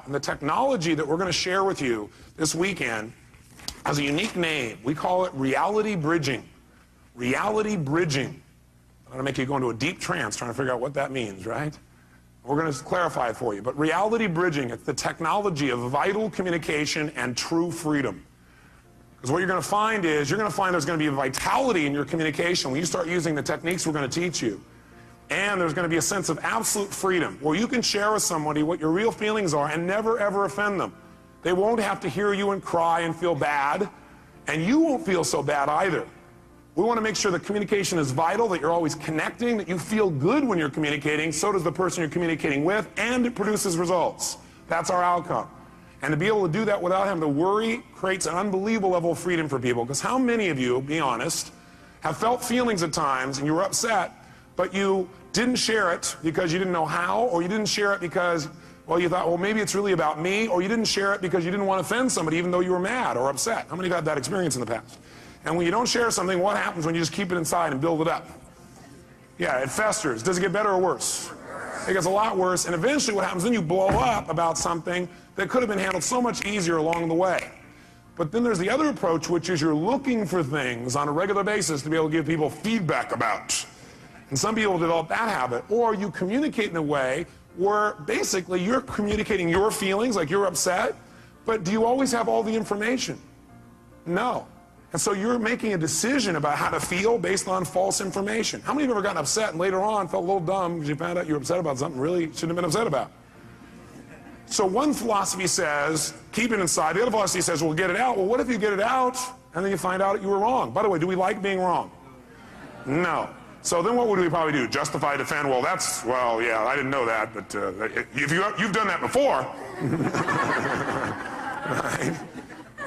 And the technology that we're going to share with you this weekend has a unique name. We call it reality bridging. Reality bridging. I'm going to make you go into a deep trance trying to figure out what that means, right? We're going to clarify it for you. But reality bridging, it's the technology of vital communication and true freedom. Because what you're going to find is, you're going to find there's going to be a vitality in your communication when you start using the techniques we're going to teach you. And there's going to be a sense of absolute freedom where you can share with somebody what your real feelings are and never ever offend them. They won't have to hear you and cry and feel bad, and you won't feel so bad either. We want to make sure that communication is vital, that you're always connecting, that you feel good when you're communicating, so does the person you're communicating with, and it produces results. That's our outcome. And to be able to do that without having to worry creates an unbelievable level of freedom for people. Because how many of you, be honest, have felt feelings at times and you were upset, but you didn't share it because you didn't know how, or you didn't share it because, well, you thought, well, maybe it's really about me, or you didn't share it because you didn't want to offend somebody even though you were mad or upset? How many have had that experience in the past? And when you don't share something, what happens when you just keep it inside and build it up? Yeah, it festers. Does it get better or worse? It gets a lot worse, and eventually what happens, then you blow up about something that could have been handled so much easier along the way. But then there's the other approach, which is you're looking for things on a regular basis to be able to give people feedback about. And some people develop that habit. Or you communicate in a way where basically you're communicating your feelings, like you're upset, but do you always have all the information? No. And so you're making a decision about how to feel based on false information. How many of you have ever gotten upset and later on felt a little dumb because you found out you were upset about something really shouldn't have been upset about? So one philosophy says, keep it inside. The other philosophy says, well, get it out. Well, what if you get it out and then you find out you were wrong? By the way, do we like being wrong? No. So then what would we probably do? Justify, defend? Well, yeah, I didn't know that, but if you've done that before. Right?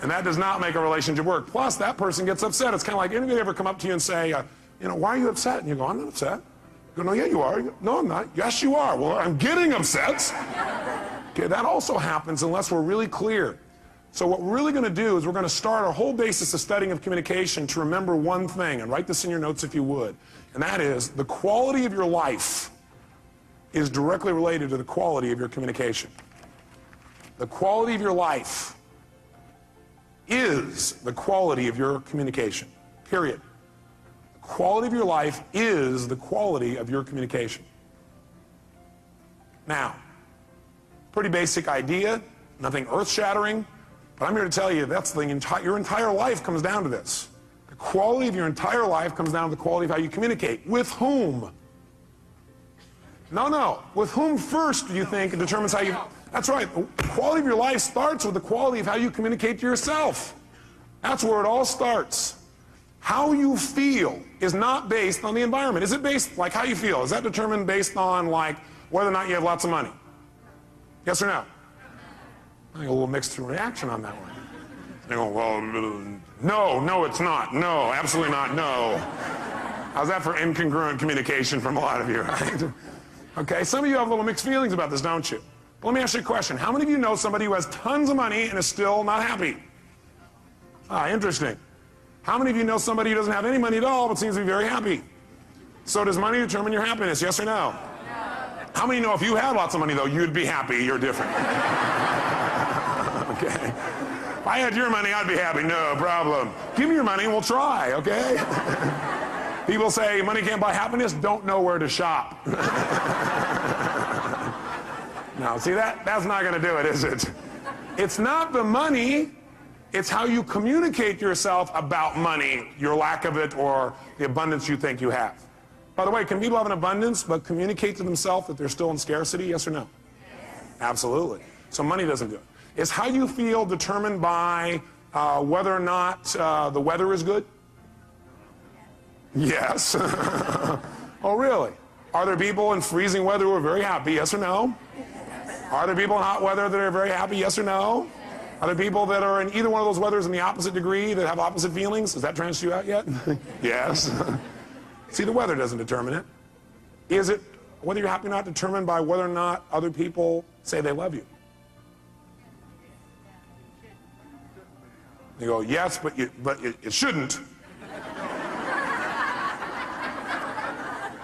And that does not make a relationship work. Plus, that person gets upset. It's kind of like, anybody ever come up to you and say, why are you upset? And you go, I'm not upset. You go, no, yeah, you are. You go, no, I'm not. Yes, you are. Well, I'm getting upset. Okay, that also happens unless we're really clear. So what we're really going to do is we're going to start our whole basis of studying of communication to remember one thing, and write this in your notes if you would, and that is the quality of your life is directly related to the quality of your communication. The quality of your life is the quality of your communication, period. The quality of your life is the quality of your communication. Now, pretty basic idea, nothing earth-shattering, but I'm here to tell you that's your entire life comes down to this. The quality of your entire life comes down to the quality of how you communicate. With whom? No. With whom first do you think determines how you... That's right. The quality of your life starts with the quality of how you communicate to yourself. That's where it all starts. How you feel is not based on the environment. Is it based, like how you feel, is that determined based on, like, whether or not you have lots of money? Yes or no? I think a little mixed reaction on that one. They go, well, no, it's not. No, absolutely not, no. How's that for incongruent communication from a lot of you, right? Okay, some of you have a little mixed feelings about this, don't you? But let me ask you a question. How many of you know somebody who has tons of money and is still not happy? Interesting. How many of you know somebody who doesn't have any money at all but seems to be very happy? So does money determine your happiness, yes or no? How many know if you had lots of money, though, you'd be happy, you're different? Okay. If I had your money, I'd be happy, no problem. Give me your money and we'll try, okay? People say money can't buy happiness, don't know where to shop. No, see, that's not going to do it, is it? It's not the money, it's how you communicate to yourself about money, your lack of it, or the abundance you think you have. By the way, can people have an abundance but communicate to themselves that they're still in scarcity, yes or no? Yes. Absolutely. So money doesn't do it. Is how you feel determined by whether or not the weather is good? Yes. Oh, really? Are there people in freezing weather who are very happy, yes or no? Are there people in hot weather that are very happy, yes or no? Are there people that are in either one of those weathers in the opposite degree that have opposite feelings? Has that transed you out yet? Yes. See, the weather doesn't determine it. Is it, whether you're happy or not, determined by whether or not other people say they love you? You go, yes, but it shouldn't.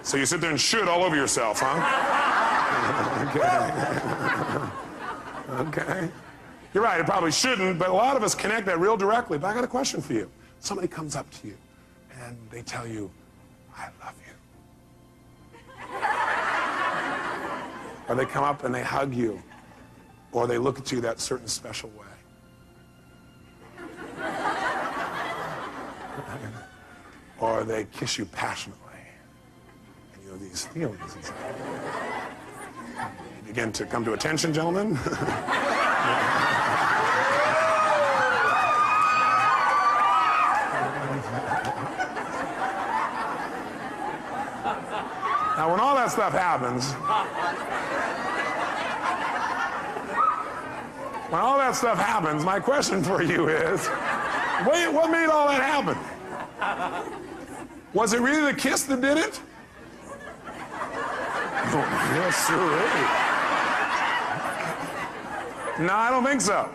So you sit there and should all over yourself, huh? Okay. Okay? You're right, it probably shouldn't, but a lot of us connect that real directly. But I got a question for you. Somebody comes up to you and they tell you, I love you. Or they come up and they hug you. Or they look at you that certain special way. Or they kiss you passionately. And you have these feelings inside. You begin to come to attention, gentlemen. Now, when all that stuff happens, my question for you is, what made all that happen? Was it really the kiss that did it? Oh, yes, sir. No, I don't think so.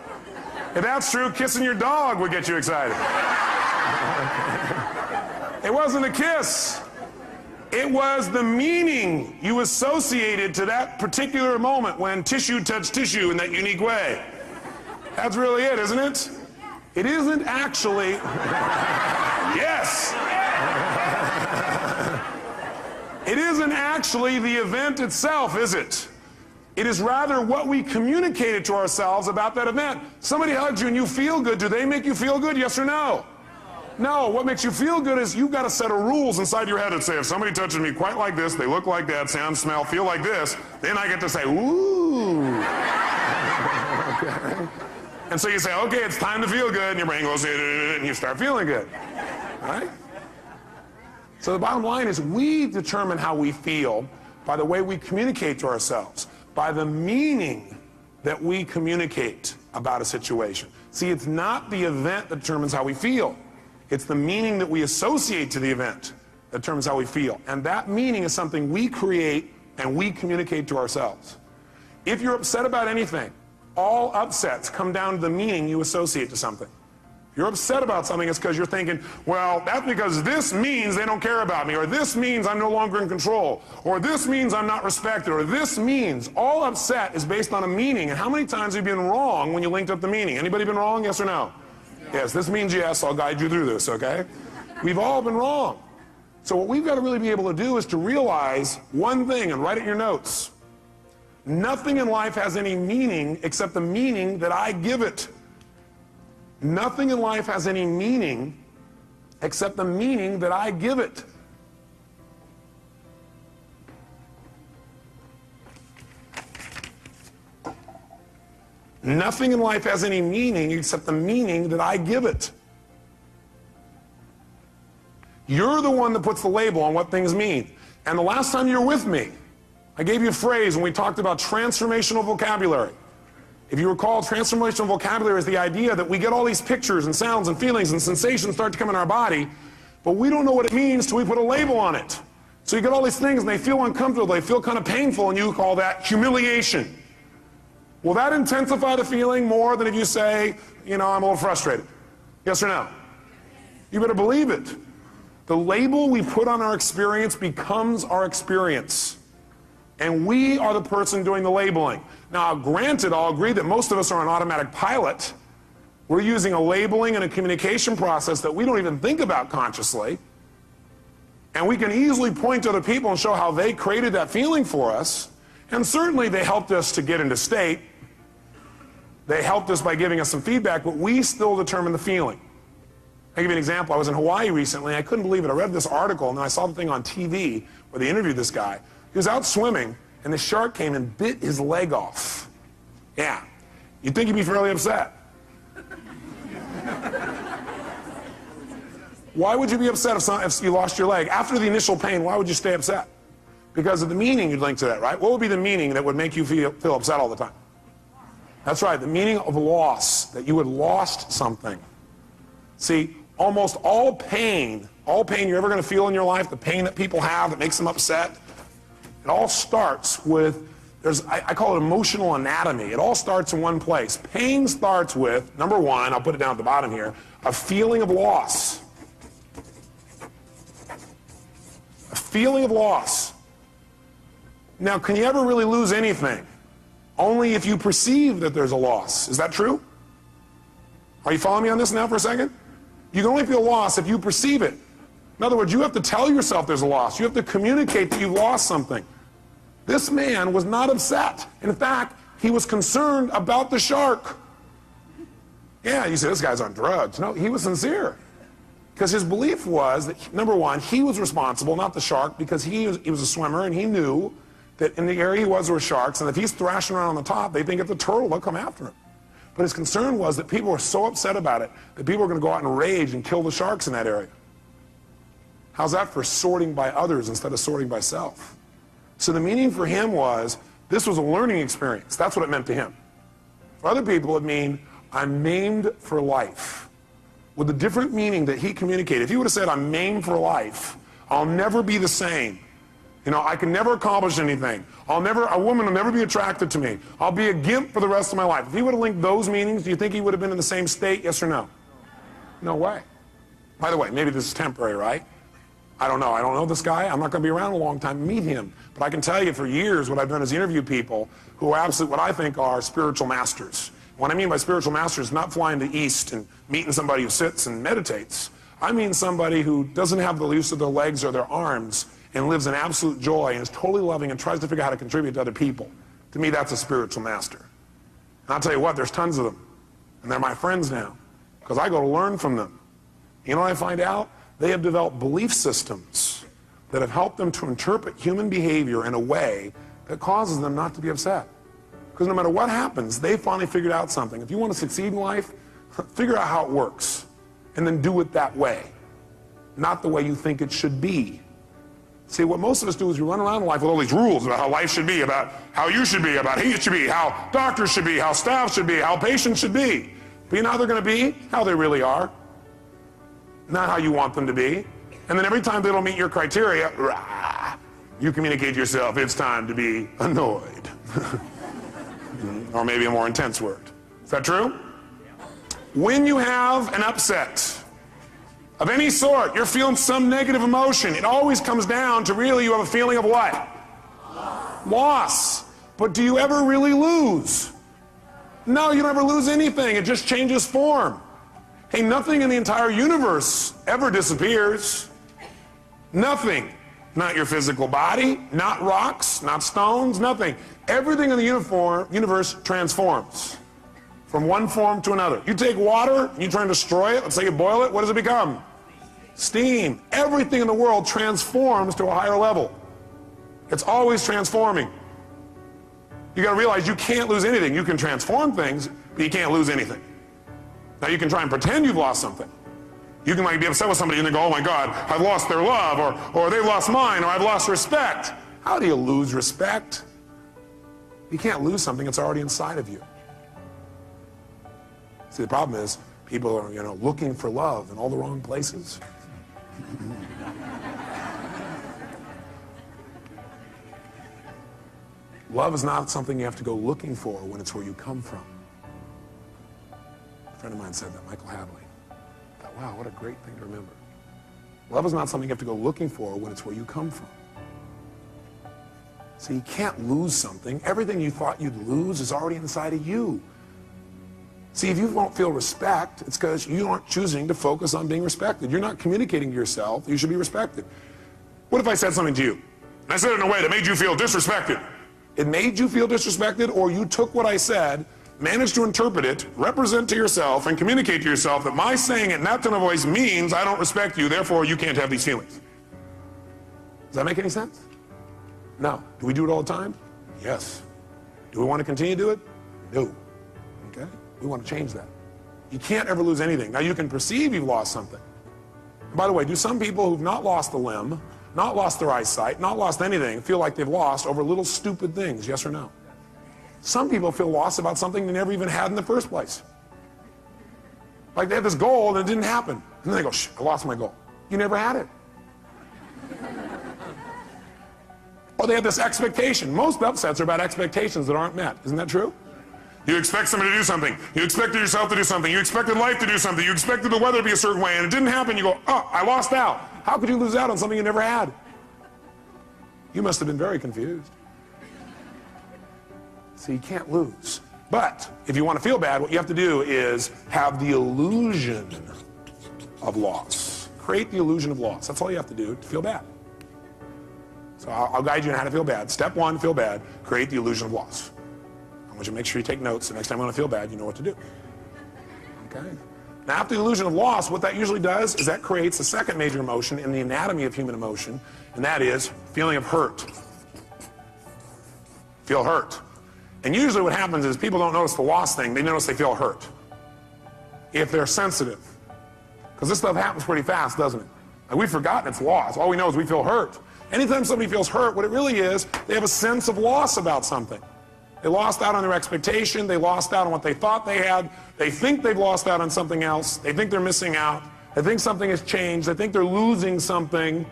If that's true, kissing your dog would get you excited. It wasn't a kiss. It was the meaning you associated to that particular moment when tissue touched tissue in that unique way. That's really it, isn't it? It isn't actually... Yes! It isn't actually the event itself, is it? It is rather what we communicated to ourselves about that event. Somebody hugs you and you feel good. Do they make you feel good, yes or no? No, what makes you feel good is you've got a set of rules inside your head that say, if somebody touches me quite like this, they look like that, sound, smell, feel like this, then I get to say, ooh. Okay. And so you say, okay, it's time to feel good, and your brain goes, and you start feeling good. Right? So the bottom line is we determine how we feel by the way we communicate to ourselves, by the meaning that we communicate about a situation. See, it's not the event that determines how we feel. It's the meaning that we associate to the event that determines how we feel. And that meaning is something we create and we communicate to ourselves. If you're upset about anything, all upsets come down to the meaning you associate to something. If you're upset about something, it's because you're thinking, well, that's because this means they don't care about me, or this means I'm no longer in control, or this means I'm not respected, or this means. All upset is based on a meaning. And how many times have you been wrong when you linked up the meaning? Anybody been wrong, yes or no? Yes, this means yes, I'll guide you through this, okay? We've all been wrong. So what we've got to really be able to do is to realize one thing and write it in your notes. Nothing in life has any meaning except the meaning that I give it. Nothing in life has any meaning except the meaning that I give it. Nothing in life has any meaning except the meaning that I give it. You're the one that puts the label on what things mean. And the last time you were with me, I gave you a phrase when we talked about transformational vocabulary. If you recall, transformational vocabulary is the idea that we get all these pictures and sounds and feelings and sensations start to come in our body, but we don't know what it means till we put a label on it. So you get all these things and they feel uncomfortable, they feel kind of painful, and you call that humiliation. Will that intensify the feeling more than if you say, you know, I'm a little frustrated? Yes or no? You better believe it. The label we put on our experience becomes our experience. And we are the person doing the labeling. Now, granted, I'll agree that most of us are on automatic pilot. We're using a labeling and a communication process that we don't even think about consciously. And we can easily point to other people and show how they created that feeling for us. And certainly they helped us to get into state. They helped us by giving us some feedback, but we still determine the feeling. I'll give you an example. I was in Hawaii recently. I couldn't believe it. I read this article, and then I saw the thing on TV where they interviewed this guy. He was out swimming, and the shark came and bit his leg off. Yeah. You'd think he'd be fairly upset. Why would you be upset if you lost your leg? After the initial pain, why would you stay upset? Because of the meaning you'd link to that, right? What would be the meaning that would make you feel upset all the time? That's right, the meaning of loss, that you had lost something. See, almost all pain you're ever going to feel in your life, the pain that people have that makes them upset, it all starts with, I call it emotional anatomy. It all starts in one place. Pain starts with, number one, I'll put it down at the bottom here, a feeling of loss. A feeling of loss. Now, can you ever really lose anything? only if you perceive that there's a loss. Is that true? Are you following me on this now for a second? You can only feel loss if you perceive it. In other words, you have to tell yourself there's a loss. You have to communicate that you've lost something. This man was not upset. In fact, he was concerned about the shark. Yeah, you say, this guy's on drugs. No, he was sincere. Because his belief was that, number one, he was responsible, not the shark, because he was a swimmer, and he knew that in the area he was, there were sharks, and if he's thrashing around on the top, they think it's a turtle, they'll come after him. But his concern was that people were so upset about it that people were going to go out and rage and kill the sharks in that area. How's that for sorting by others instead of sorting by self? So the meaning for him was, this was a learning experience. That's what it meant to him. For other people, it mean, I'm maimed for life. With a different meaning that he communicated. If he would have said, I'm maimed for life, I'll never be the same. You know, I can never accomplish anything. A woman will never be attracted to me. I'll be a gimp for the rest of my life. If he would have linked those meanings, do you think he would have been in the same state, yes or no? No way. By the way, maybe this is temporary, right? I don't know. I don't know this guy. I'm not going to be around a long time to meet him. But I can tell you for years what I've done is interview people who are absolutely what I think are spiritual masters. What I mean by spiritual master is not flying to the east and meeting somebody who sits and meditates. I mean somebody who doesn't have the use of their legs or their arms and lives in absolute joy and is totally loving and tries to figure out how to contribute to other people. To me, that's a spiritual master. And I'll tell you what, there's tons of them. And they're my friends now because I go to learn from them. You know what I find out? They have developed belief systems that have helped them to interpret human behavior in a way that causes them not to be upset. Because no matter what happens, they finally figured out something. If you want to succeed in life, figure out how it works and then do it that way, not the way you think it should be. See, what most of us do is we run around in life with all these rules about how life should be, about how you should be, about he should be, how doctors should be, how staff should be, how patients should be. But you know how they're going to be? How they really are. Not how you want them to be. And then every time they don't meet your criteria, rah, you communicate to yourself, it's time to be annoyed. Or maybe a more intense word. Is that true? When you have an upset of any sort, you're feeling some negative emotion, it always comes down to really you have a feeling of what? Loss. But do you ever really lose? No, you don't ever lose anything. It just changes form. Hey, nothing in the entire universe ever disappears. Nothing. Not your physical body, not rocks, not stones, nothing. Everything in the universe transforms from one form to another. You take water and you try and destroy it, let's say you boil it, what does it become? Steam. Everything in the world transforms to a higher level. It's always transforming. You got to realize you can't lose anything. You can transform things, but you can't lose anything. Now you can try and pretend you've lost something. You can like be upset with somebody and then go, oh my God, I've lost their love, or they've lost mine, or I've lost respect. How do you lose respect? You can't lose something that's already inside of you. See, the problem is people are, looking for love in all the wrong places. Love is not something you have to go looking for when it's where you come from. A friend of mine said that, Michael Hadley. I thought, wow, what a great thing to remember. Love is not something you have to go looking for when it's where you come from. So you can't lose something. Everything you thought you'd lose is already inside of you. See, if you won't feel respect, it's because you aren't choosing to focus on being respected. You're not communicating to yourself that you should be respected. What if I said something to you? And I said it in a way that made you feel disrespected. It made you feel disrespected, or you took what I said, managed to interpret it, represent to yourself, and communicate to yourself that my saying it in that tone of voice means I don't respect you, therefore you can't have these feelings. Does that make any sense? No. Do we do it all the time? Yes. Do we want to continue to do it? No. Okay? We want to change that. You can't ever lose anything. Now you can perceive you've lost something. And by the way, do some people who've not lost a limb, not lost their eyesight, not lost anything, feel like they've lost over little stupid things, yes or no? Some people feel lost about something they never even had in the first place. Like they had this goal and it didn't happen. And then they go, shh, I lost my goal. You never had it. Or they have this expectation. Most upsets are about expectations that aren't met. Isn't that true? You expect somebody to do something. You expected yourself to do something. You expected life to do something. You expected the weather to be a certain way and it didn't happen. You go, oh, I lost out. How could you lose out on something you never had? You must have been very confused. So you can't lose. But if you want to feel bad, what you have to do is have the illusion of loss. Create the illusion of loss. That's all you have to do to feel bad. So I'll guide you on how to feel bad. Step one, feel bad. Create the illusion of loss. I want you to make sure you take notes. The next time you want to feel bad, you know what to do. Okay? Now, after the illusion of loss, what that usually does is that creates a second major emotion in the anatomy of human emotion, and that is feeling of hurt. Feel hurt. And usually what happens is people don't notice the loss thing, they notice they feel hurt. If they're sensitive. Because this stuff happens pretty fast, doesn't it? Like, we've forgotten it's loss. All we know is we feel hurt. Anytime somebody feels hurt, what it really is, they have a sense of loss about something. They lost out on their expectation, they lost out on what they thought they had, they think they've lost out on something else, they think they're missing out, they think something has changed, they think they're losing something, and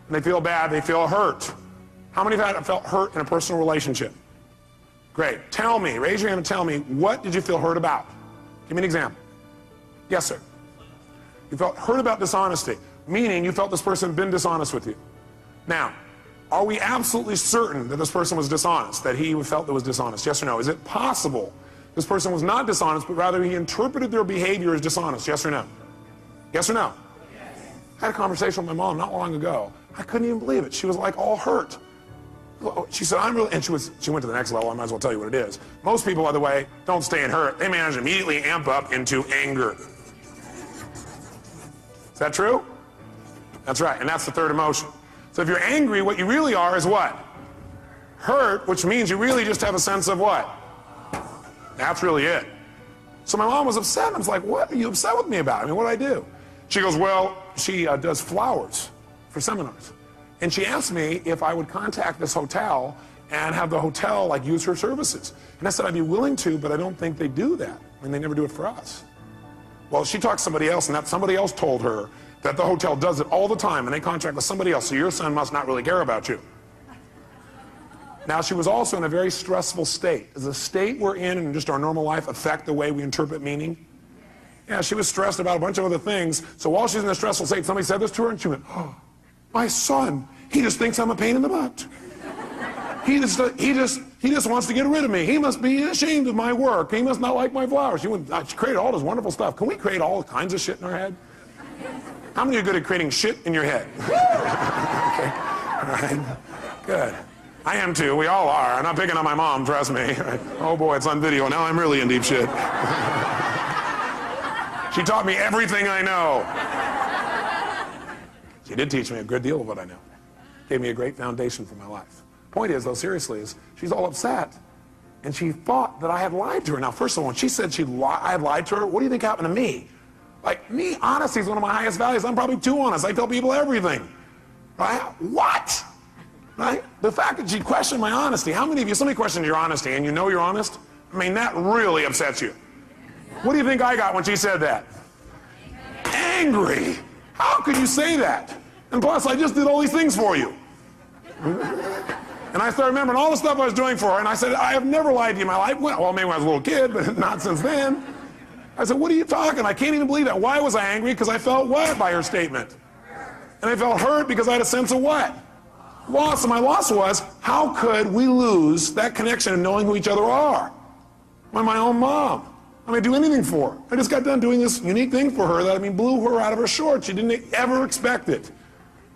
they feel bad, they feel hurt. How many have felt hurt in a personal relationship? Great. Tell me, raise your hand and tell me, what did you feel hurt about? Give me an example. Yes, sir. You felt hurt about dishonesty, meaning you felt this person had been dishonest with you. Now, are we absolutely certain that this person was dishonest, that he felt it was dishonest? Yes or no? Is it possible this person was not dishonest, but rather he interpreted their behavior as dishonest? Yes or no? Yes or no? Yes. I had a conversation with my mom not long ago. I couldn't even believe it. She was like all hurt. She said, I'm really, and she went to the next level. I might as well tell you what it is. Most people, by the way, don't stay in hurt. They manage to immediately amp up into anger. Is that true? That's right, and that's the third emotion. So if you're angry, what you really are is what? Hurt, which means you really just have a sense of what? That's really it. So my mom was upset. I was like, what are you upset with me about? I mean, what did I do? She goes, well, she does flowers for seminars. And she asked me if I would contact this hotel and have the hotel like use her services. And I said I'd be willing to, but I don't think they do that. I mean, they never do it for us. Well, she talked to somebody else, and that somebody else told her that the hotel does it all the time, and they contract with somebody else, so your son must not really care about you. Now, she was also in a very stressful state. Does the state we're in just our normal life affect the way we interpret meaning? Yeah, she was stressed about a bunch of other things, so while she's in a stressful state, somebody said this to her, and she went, oh, my son, he just thinks I'm a pain in the butt. He just wants to get rid of me. He must be ashamed of my work. He must not like my flowers. She created all this wonderful stuff. Can we create all kinds of shit in our head? How many are good at creating shit in your head? Okay. All right. Good. I am too. We all are. I'm not picking on my mom, trust me. Oh boy, it's on video. Now I'm really in deep shit. She taught me everything I know. She did teach me a good deal of what I know. Gave me a great foundation for my life. Point is, though, seriously, is she's all upset, and she thought that I had lied to her. Now, first of all, when she said I had lied to her, what do you think happened to me? Like, me, honesty is one of my highest values. I'm probably too honest. I tell people everything. Right? What? Right? The fact that she questioned my honesty. How many of you, somebody questioned your honesty, and you know you're honest? I mean, that really upsets you. What do you think I got when she said that? Angry. How could you say that? And plus, I just did all these things for you. And I started remembering all the stuff I was doing for her, and I said, I have never lied to you in my life. Well, maybe when I was a little kid, but not since then. I said, what are you talking? I can't even believe that. Why was I angry? Because I felt what by her statement? And I felt hurt because I had a sense of what? Loss. And my loss was, how could we lose that connection of knowing who each other are? When my own mom. I mean, do anything for her. I just got done doing this unique thing for her that, I mean, blew her out of her shorts. She didn't ever expect it.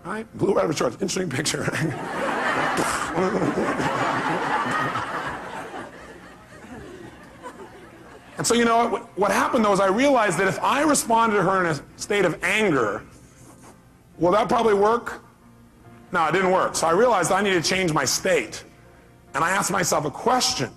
Right? Blew her out of her shorts. Interesting picture. And so, you know, what happened, though, is I realized that if I responded to her in a state of anger, will that probably work? No, it didn't work. So I realized I needed to change my state. And I asked myself a question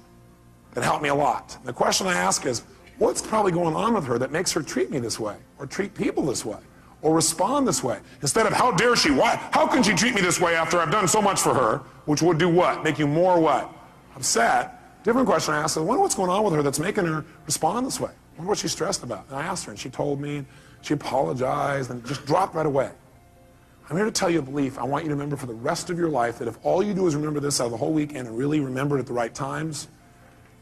that helped me a lot. The question I ask is, what's probably going on with her that makes her treat me this way, or treat people this way, or respond this way? Instead of, how dare she? Why? How can she treat me this way after I've done so much for her? Which would do what? Make you more what? Upset. Different question I asked, I wonder what's going on with her that's making her respond this way. I wonder what she's stressed about. And I asked her, and she told me, and she apologized, and just dropped right away. I'm here to tell you a belief I want you to remember for the rest of your life, that if all you do is remember this out of the whole weekend and really remember it at the right times,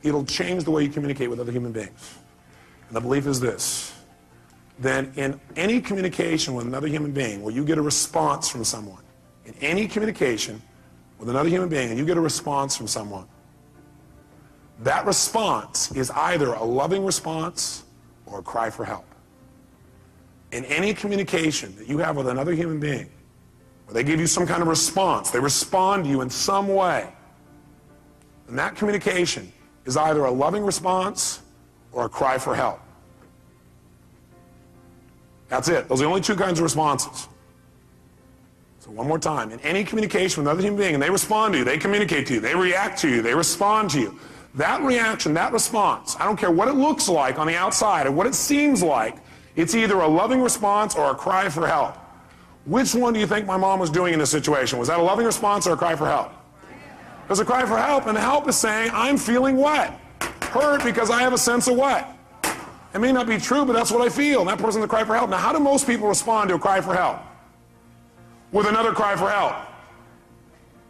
it'll change the way you communicate with other human beings. And the belief is this: then in any communication with another human being where you get a response from someone, in any communication with another human being and you get a response from someone, that response is either a loving response or a cry for help. In any communication that you have with another human being, where they give you some kind of response, they respond to you in some way, and that communication is either a loving response or a cry for help. That's it. Those are the only two kinds of responses. So one more time. In any communication with another human being, and they respond to you, they communicate to you, they react to you, they respond to you, that reaction, that response, I don't care what it looks like on the outside or what it seems like, it's either a loving response or a cry for help. Which one do you think my mom was doing in this situation? Was that a loving response or a cry for help? It was a cry for help, and the help is saying, I'm feeling what? Hurt because I have a sense of what? It may not be true, but that's what I feel, and that person's a cry for help. Now, how do most people respond to a cry for help? With another cry for help.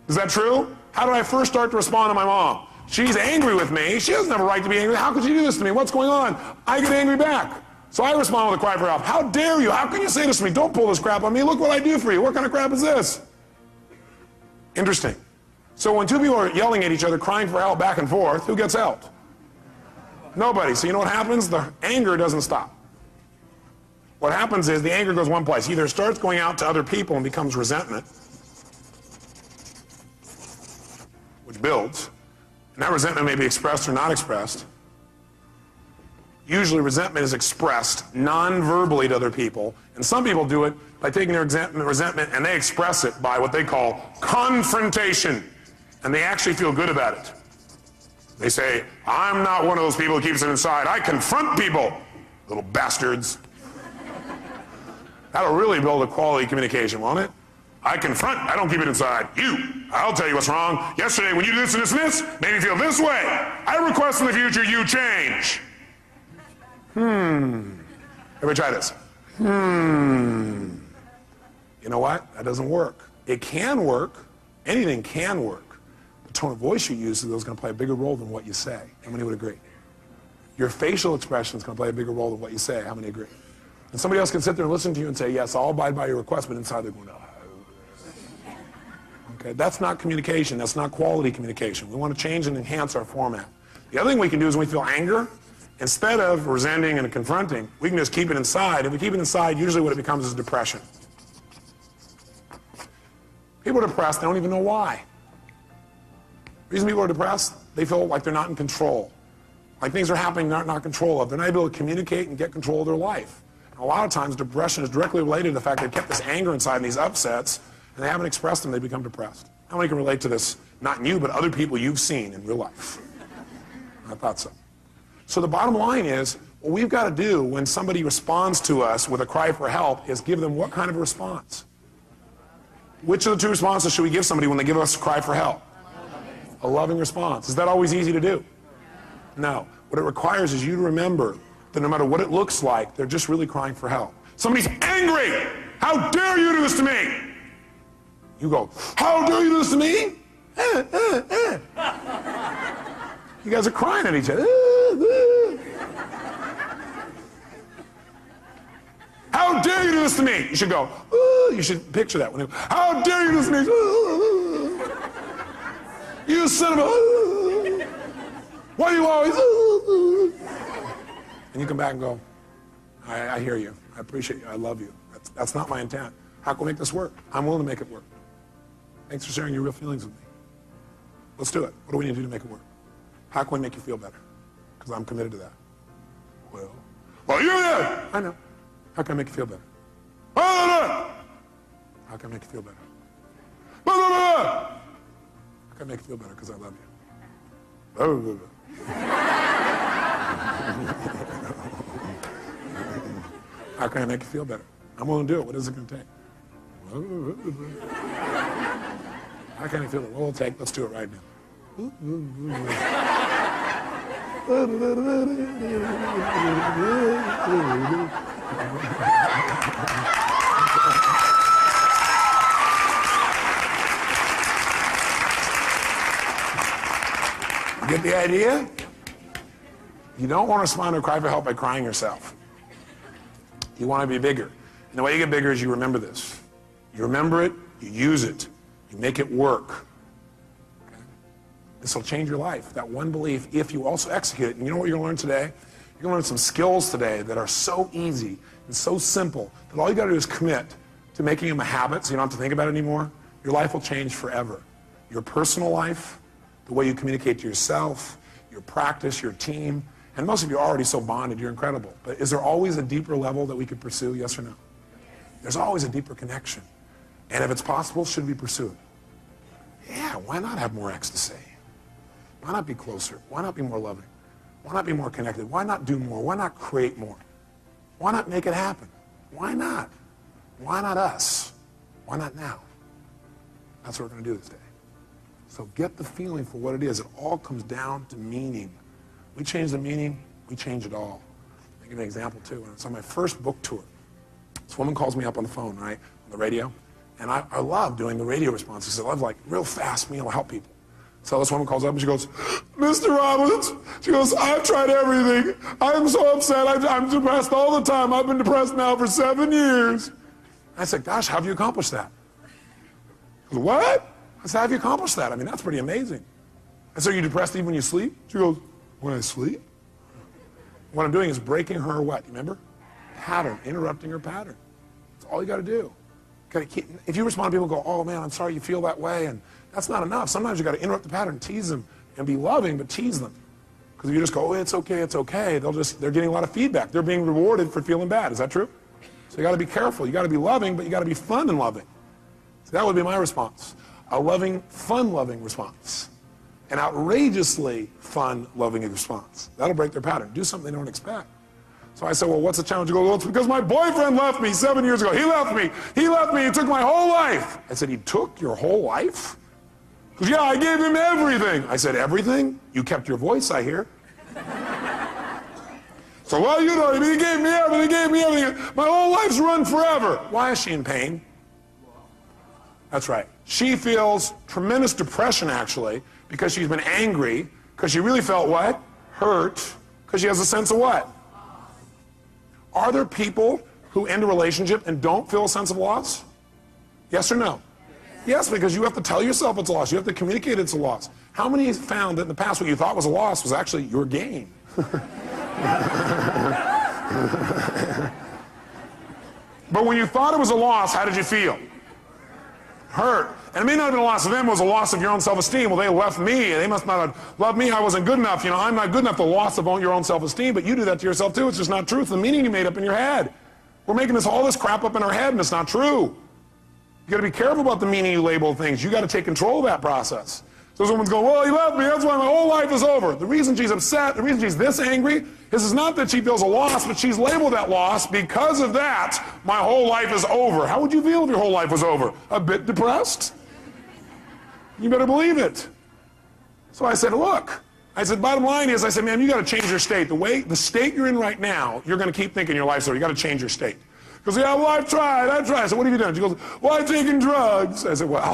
Is that true? How did I first start to respond to my mom? She's angry with me. She doesn't have a right to be angry. How could she do this to me? What's going on? I get angry back. So I respond with a cry for help. How dare you? How can you say this to me? Don't pull this crap on me. Look what I do for you. What kind of crap is this? Interesting. So when two people are yelling at each other, crying for help back and forth, who gets helped? Nobody. So you know what happens? The anger doesn't stop. What happens is the anger goes one place. Either it starts going out to other people and becomes resentment, which builds. And that resentment may be expressed or not expressed. Usually resentment is expressed non-verbally to other people, and some people do it by taking their resentment and they express it by what they call confrontation, and they actually feel good about it. They say, I'm not one of those people who keeps it inside. I confront people, little bastards. That'll really build a quality communication, won't it? I confront, I don't keep it inside. I'll tell you what's wrong. Yesterday when you did this and this and this, made me feel this way. I request in the future you change. Everybody try this. You know what? That doesn't work. It can work. Anything can work. The tone of voice you use is going to play a bigger role than what you say. How many would agree? Your facial expression is going to play a bigger role than what you say. How many agree? And somebody else can sit there and listen to you and say, yes, I'll abide by your request, but inside they're going, oh. Okay, that's not communication. That's not quality communication. We want to change and enhance our format. The other thing we can do is when we feel anger, instead of resenting and confronting, we can just keep it inside. If we keep it inside, usually what it becomes is depression. People are depressed, they don't even know why. The reason people are depressed, they feel like they're not in control. Like things are happening they're not in control of. They're not able to communicate and get control of their life. And a lot of times depression is directly related to the fact they've kept this anger inside and these upsets, and they haven't expressed them, they become depressed. How many can relate to this? Not in you, but other people you've seen in real life. I thought so. So the bottom line is, what we've got to do when somebody responds to us with a cry for help is give them what kind of a response? Which of the two responses should we give somebody when they give us a cry for help? A loving response. Is that always easy to do? No. What it requires is you to remember that no matter what it looks like, they're just really crying for help. Somebody's angry. How dare you do this to me? You go, how dare you do this to me? You guys are crying at each other. How dare you do this to me? You should go, you should picture that. How dare you do this to me? You son of a... Why do you always... And you come back and go, I hear you. I appreciate you. I love you. That's not my intent. How can we make this work? I'm willing to make it work. Thanks for sharing your real feelings with me. Let's do it. What do we need to do to make it work? How can we make you feel better? Because I'm committed to that. Well, you're there. I know. How can I make you feel better? How can I make you feel better? How can I make you feel better? Because I love you. How can I make you feel better? I'm willing to do it. What is it going to take? How can I feel it? What will it take? Let's do it right now. Get the idea? You don't want to respond to a cry for help by crying yourself. You want to be bigger. And the way you get bigger is you remember this. You remember it, you use it, you make it work. Okay? This will change your life, that one belief, if you also execute it. And you know what you're going to learn today? You're going to learn some skills today that are so easy and so simple that all you got to do is commit to making them a habit so you don't have to think about it anymore. Your life will change forever. Your personal life, the way you communicate to yourself, your practice, your team, and most of you are already so bonded, you're incredible. But is there always a deeper level that we could pursue, yes or no? There's always a deeper connection. And if it's possible, should we pursue it? Yeah, why not have more ecstasy? Why not be closer? Why not be more loving? Why not be more connected? Why not do more? Why not create more? Why not make it happen? Why not? Why not us? Why not now? That's what we're going to do this day. So get the feeling for what it is. It all comes down to meaning. We change the meaning, we change it all. I'll give you an example too. When I was on my first book tour, this woman calls me up on the phone, right, on the radio, and I love doing the radio responses. I love like real fast, being able to help people. So this woman calls up and she goes, Mr. Robbins, she goes, I've tried everything. I'm so upset. I'm depressed all the time. I've been depressed now for 7 years. I said, gosh, how have you accomplished that? She goes, what? I said, how have you accomplished that? I mean, that's pretty amazing. I said, are you depressed even when you sleep? She goes, when I sleep? What I'm doing is breaking her what? You remember? Pattern, interrupting her pattern. That's all you got to do. If you respond to people and go, oh man, I'm sorry you feel that way, and that's not enough. Sometimes you got to interrupt the pattern, tease them, and be loving, but tease them. Because if you just go, oh, it's okay, they're getting a lot of feedback. They're being rewarded for feeling bad. Is that true? So you got to be careful. You got to be loving, but you got to be fun and loving. So that would be my response. A loving, fun-loving response. An outrageously fun, loving response. That'll break their pattern. Do something they don't expect. So I said, well, what's the challenge? You go, well, it's because my boyfriend left me 7 years ago. He left me. He took my whole life. I said, he took your whole life? He goes, yeah, I gave him everything. I said, everything? You kept your voice, I hear. So, well, you know, he gave me everything. My whole life's run forever. Why is she in pain? That's right. She feels tremendous depression, actually, because she's been angry, because she really felt what? Hurt, because she has a sense of what? Are there people who end a relationship and don't feel a sense of loss? Yes or no? Yes, because you have to tell yourself it's a loss. You have to communicate it's a loss. How many found that in the past what you thought was a loss was actually your gain? But when you thought it was a loss, how did you feel? Hurt. And it may not have been a loss of them, it was a loss of your own self-esteem. Well, they left me, they must not have loved me, I wasn't good enough, I'm not good enough, the loss of your own self-esteem, but you do that to yourself too, it's just not true, it's the meaning you made up in your head. We're making all this crap up in our head and it's not true. You gotta be careful about the meaning you label things, you gotta take control of that process. So someone's going, well, he left me, that's why my whole life is over. The reason she's upset, the reason she's this angry, is not that she feels a loss, but she's labeled that loss. Because of that, my whole life is over. How would you feel if your whole life was over? A bit depressed? You better believe it. So I said, look, bottom line is, man, you got to change your state. The state you're in right now, you're going to keep thinking your life's over. You got to change your state. He goes, yeah, well, I've tried. I said, what have you done? She goes, well, I've taken drugs. I said, well,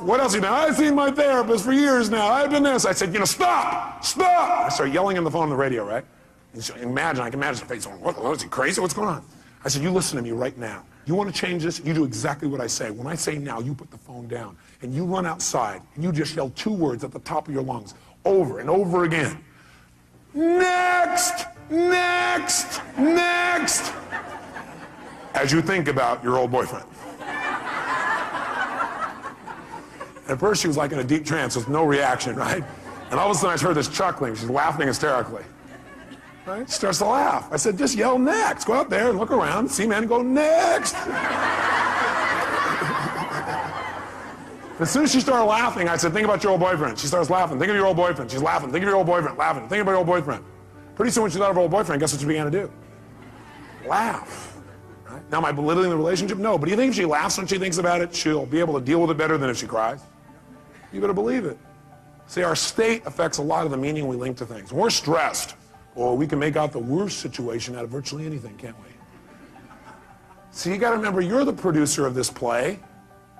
what else have you done? I've seen my therapist for years now. I've been this. I said, stop. I started yelling on the phone on the radio, right? And so I can imagine her face going, what, is he crazy? What's going on? I said, you listen to me right now. You want to change this? You do exactly what I say. When I say now, you put the phone down and you run outside and you just yell 2 words at the top of your lungs over and over again. Next, next, next. As you think about your old boyfriend. At first she was like in a deep trance with no reaction, right? And all of a sudden I heard this chuckling. She's laughing hysterically. Right? She starts to laugh. I said, just yell next. Go out there and look around, see men, and go next. As soon as she started laughing, I said, think about your old boyfriend. She starts laughing. Think of your old boyfriend. She's laughing. Think of your old boyfriend. Laughing. Think about your old boyfriend. Pretty soon when she thought of her old boyfriend, guess what she began to do? Laugh. Right? Now, am I belittling the relationship? No. But do you think if she laughs when she thinks about it, she'll be able to deal with it better than if she cries? You better believe it. See, our state affects a lot of the meaning we link to things. When we're stressed, or we can make out the worst situation out of virtually anything, can't we? See, you got to remember, you're the producer of this play.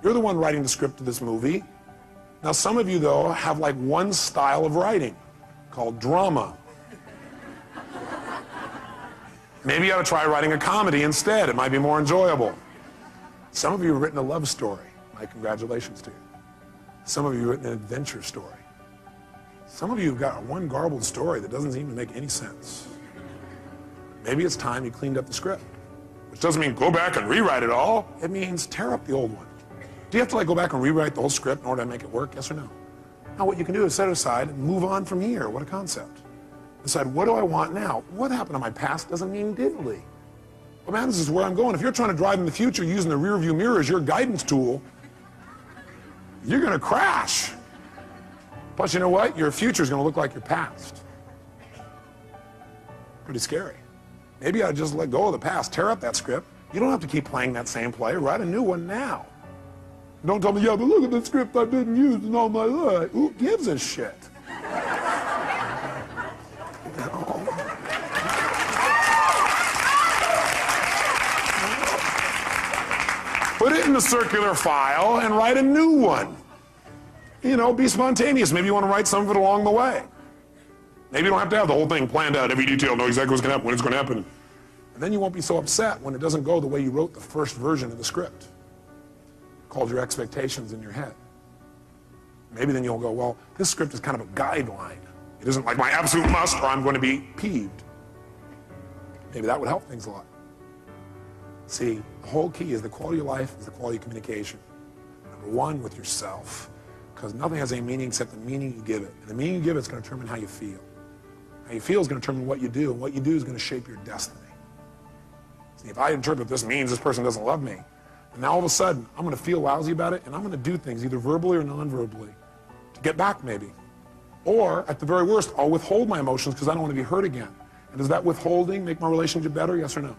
You're the one writing the script of this movie. Now, some of you, though, have like one style of writing called drama. Maybe you ought to try writing a comedy instead. It might be more enjoyable. Some of you have written a love story. My congratulations to you. Some of you have written an adventure story. Some of you have got one garbled story that doesn't seem to make any sense. Maybe it's time you cleaned up the script, which doesn't mean go back and rewrite it all. It means tear up the old one. Do you have to go back and rewrite the whole script in order to make it work? Yes or no? Now what you can do is set it aside and move on from here. What a concept. Decide, what do I want now? What happened in my past doesn't mean diddly. What matters is where I'm going. If you're trying to drive in the future using the rear view mirror as your guidance tool, you're going to crash. Plus, you know what? Your future is going to look like your past. Pretty scary. Maybe I just let go of the past, tear up that script. You don't have to keep playing that same play. Write a new one now. Don't tell me, yeah, but look at the script I've been using all my life. Who gives a shit? Put it in the circular file and write a new one. You know, be spontaneous. Maybe you want to write some of it along the way. Maybe you don't have to have the whole thing planned out, every detail, know exactly what's going to happen, when it's going to happen. And then you won't be so upset when it doesn't go the way you wrote the first version of the script. Called your expectations in your head. Maybe then you'll go, well, this script is kind of a guideline. It isn't like my absolute must or I'm going to be peeved. Maybe that would help things a lot. See, the whole key is the quality of life is the quality of communication. Number one, with yourself. Because nothing has any meaning except the meaning you give it. And the meaning you give it is going to determine how you feel. How you feel is going to determine what you do, and what you do is going to shape your destiny. See, if I interpret this means this person doesn't love me, and now all of a sudden I'm going to feel lousy about it, and I'm going to do things either verbally or non-verbally to get back maybe. Or, at the very worst, I'll withhold my emotions because I don't want to be hurt again. And does that withholding make my relationship better, yes or no?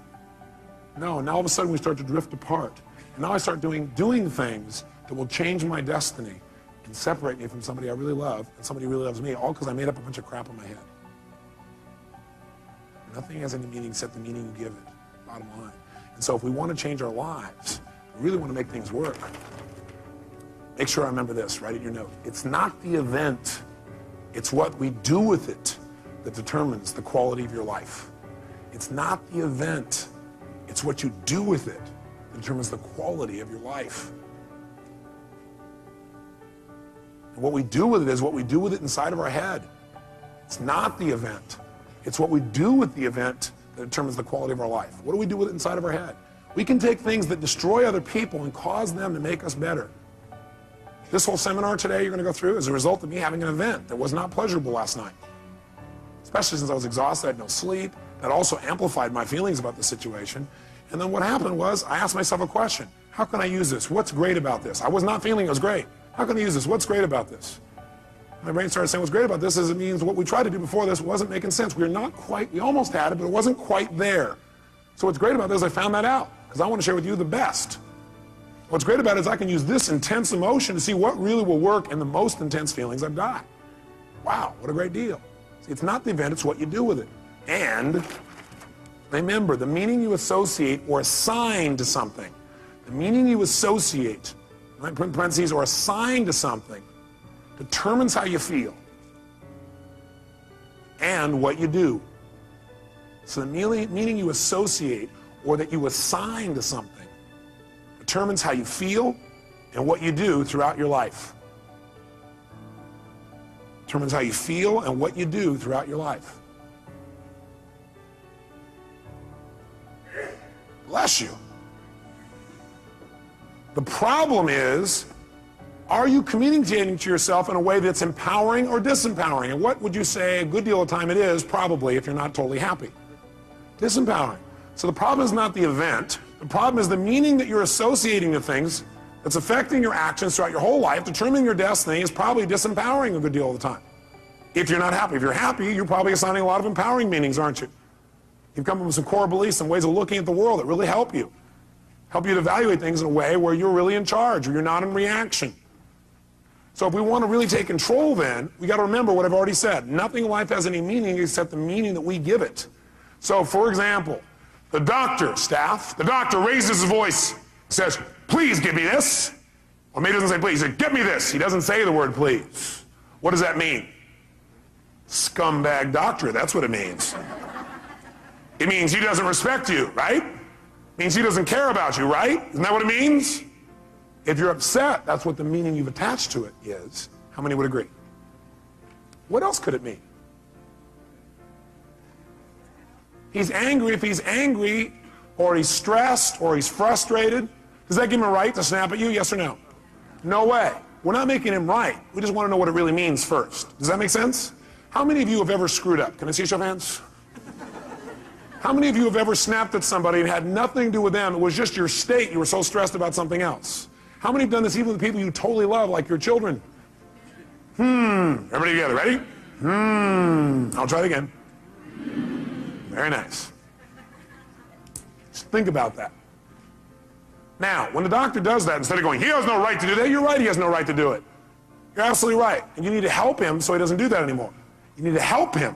No, now all of a sudden we start to drift apart. And now I start doing things that will change my destiny and separate me from somebody I really love and somebody who really loves me, all because I made up a bunch of crap in my head. Nothing has any meaning except the meaning you give it, bottom line. And so if we want to change our lives, we really want to make things work, make sure I remember this, write it in your note. It's not the event, it's what we do with it that determines the quality of your life. It's not the event, it's what you do with it that determines the quality of your life. And what we do with it is what we do with it inside of our head. It's not the event. It's what we do with the event that determines the quality of our life. What do we do with it inside of our head? We can take things that destroy other people and cause them to make us better. This whole seminar today you're going to go through is a result of me having an event that was not pleasurable last night. Especially since I was exhausted, I had no sleep. That also amplified my feelings about the situation. And then what happened was I asked myself a question. How can I use this? What's great about this? I was not feeling it was great. How can I use this? What's great about this? My brain started saying what's great about this is it means what we tried to do before this wasn't making sense. We almost had it, but it wasn't quite there. So what's great about this, I found that out because I want to share with you the best. What's great about it is I can use this intense emotion to see what really will work in the most intense feelings I've got. Wow, what a great deal. See, it's not the event, it's what you do with it. And remember, the meaning you associate or assign to something, the meaning you associate, right, put in parentheses, or assign to something, determines how you feel and what you do. So the meaning you associate or that you assign to something determines how you feel and what you do throughout your life. Determines how you feel and what you do throughout your life. Bless you. The problem is, are you communicating to yourself in a way that's empowering or disempowering? And what would you say a good deal of time it is, probably, if you're not totally happy? Disempowering. So the problem is not the event. The problem is the meaning that you're associating to things that's affecting your actions throughout your whole life, determining your destiny, is probably disempowering a good deal of the time. If you're not happy. If you're happy, you're probably assigning a lot of empowering meanings, aren't you? You've come up with some core beliefs and ways of looking at the world that really help you to evaluate things in a way where you're really in charge, or you're not in reaction. So if we want to really take control, then we got to remember what I've already said. Nothing in life has any meaning except the meaning that we give it. So for example, the doctor raises his voice, says, please give me this. Or maybe he doesn't say please, he says, get me this. He doesn't say the word please. What does that mean? Scumbag doctor, that's what it means. It means he doesn't respect you, right? It means he doesn't care about you, right? Isn't that what it means? If you're upset, that's what the meaning you've attached to it is. How many would agree? What else could it mean? He's angry. If he's angry, or he's stressed, or he's frustrated, does that give him a right to snap at you, yes or no? No way. We're not making him right. We just want to know what it really means first. Does that make sense? How many of you have ever screwed up? Can I see a show of hands? How many of you have ever snapped at somebody and had nothing to do with them? It was just your state. You were so stressed about something else. How many have done this even with people you totally love, like your children? Everybody together, ready? I'll try it again. Very nice. Just think about that. Now, when the doctor does that, instead of going, he has no right to do that, you're right, he has no right to do it. You're absolutely right. And you need to help him so he doesn't do that anymore. You need to help him,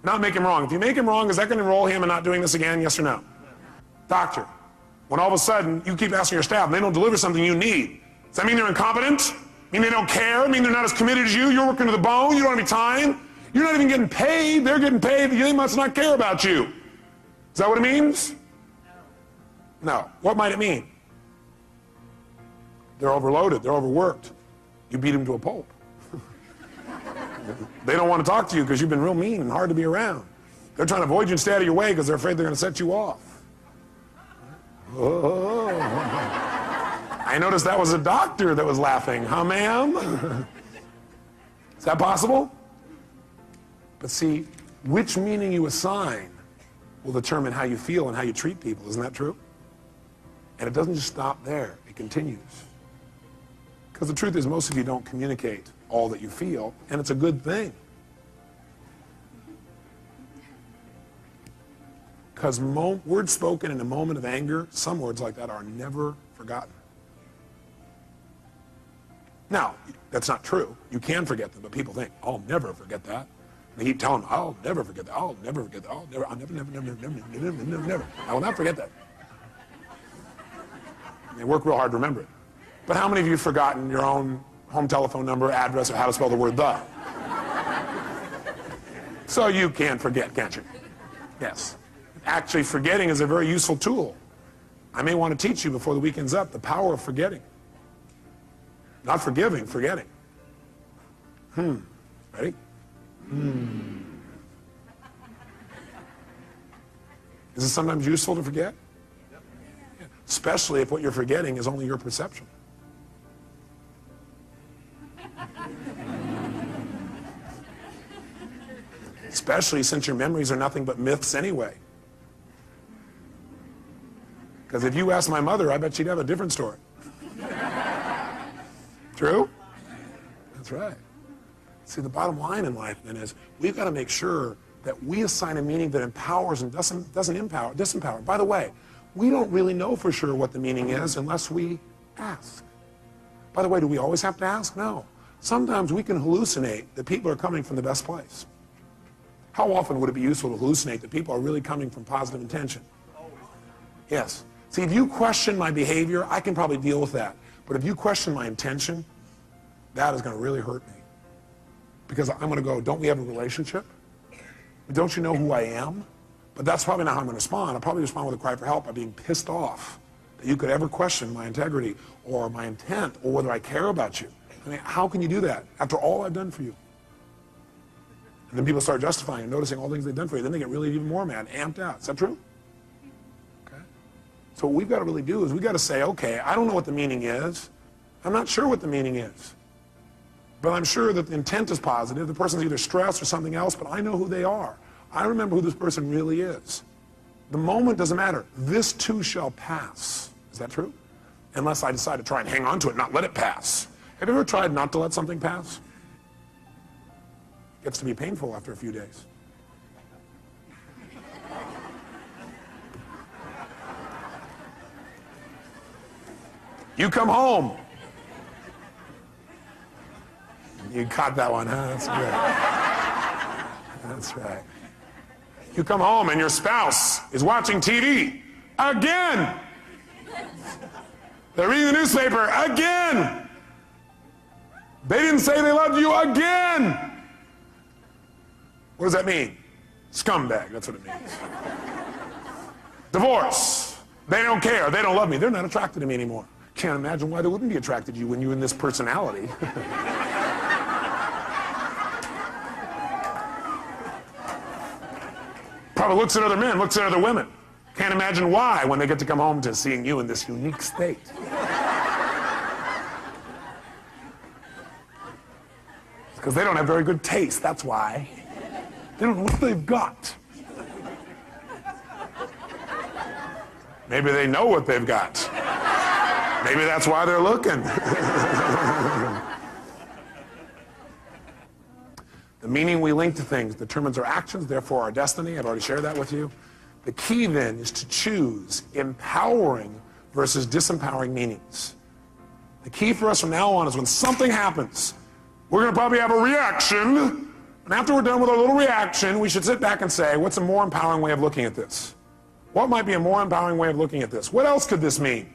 not make him wrong. If you make him wrong, is that going to enroll him in not doing this again, yes or no? Doctor, when all of a sudden you keep asking your staff and they don't deliver something you need, does that mean they're incompetent? Mean they don't care? Mean they're not as committed as you? You're working to the bone, you don't have any time? You're not even getting paid, they're getting paid, they must not care about you. Is that what it means? No. What might it mean? They're overloaded, they're overworked. You beat them to a pulp. They don't want to talk to you because you've been real mean and hard to be around. They're trying to avoid you and stay out of your way because they're afraid they're going to set you off. Oh. I noticed that was a doctor that was laughing. Huh, ma'am? Is that possible? But see, which meaning you assign will determine how you feel and how you treat people. Isn't that true? And it doesn't just stop there. It continues. Because the truth is, most of you don't communicate all that you feel, and it's a good thing. Because words spoken in a moment of anger, some words like that are never forgotten. Now, that's not true. You can forget them, but people think, I'll never forget that. And they keep telling them, I'll never forget that. I'll never forget that. I'll never, never. I will not forget that. And they work real hard to remember it. But how many of you have forgotten your own home telephone number, address, or how to spell the word the? So you can forget, can't you? Yes. Actually, forgetting is a very useful tool. I may want to teach you before the weekend's up the power of forgetting. Not forgiving, forgetting. Ready? Is it sometimes useful to forget? Yeah. Especially if what you're forgetting is only your perception. Especially since your memories are nothing but myths anyway. Because if you asked my mother, I bet she'd have a different story. True? That's right. See, the bottom line in life then is we've got to make sure that we assign a meaning that empowers and doesn't disempower. By the way, we don't really know for sure what the meaning is unless we ask. By the way, do we always have to ask? No. Sometimes we can hallucinate that people are coming from the best place. How often would it be useful to hallucinate that people are really coming from positive intention? Yes. See, if you question my behavior, I can probably deal with that. But if you question my intention, that is going to really hurt me. Because I'm going to go, don't we have a relationship? Don't you know who I am? But that's probably not how I'm going to respond. I'll probably respond with a cry for help by being pissed off that you could ever question my integrity or my intent or whether I care about you. I mean, how can you do that after all I've done for you? And then people start justifying and noticing all the things they've done for you. Then they get really even more mad, amped out. Is that true? Okay. So what we've got to really do is we've got to say, okay, I don't know what the meaning is. I'm not sure what the meaning is. But I'm sure that the intent is positive. The person's either stressed or something else, but I know who they are. I remember who this person really is. The moment doesn't matter. This too shall pass. Is that true? Unless I decide to try and hang on to it, not let it pass. Have you ever tried not to let something pass? It gets to be painful after a few days. You come home. You caught that one, huh? That's good. That's right. You come home and your spouse is watching TV again. They're reading the newspaper again. They didn't say they loved you again. What does that mean? Scumbag, that's what it means. Divorce. They don't care. They don't love me. They're not attracted to me anymore. Can't imagine why they wouldn't be attracted to you when you're in this personality. probably looks at other men, looks at other women. Can't imagine why when they get to come home to seeing you in this unique state. Because they don't have very good taste, that's why. They don't know what they've got. Maybe they know what they've got. Maybe that's why they're looking. The meaning we link to things determines our actions, therefore our destiny. I've already shared that with you. The key then is to choose empowering versus disempowering meanings. The key for us from now on is when something happens, we're going to probably have a reaction, and after we're done with our little reaction, we should sit back and say, what's a more empowering way of looking at this? What might be a more empowering way of looking at this? What else could this mean?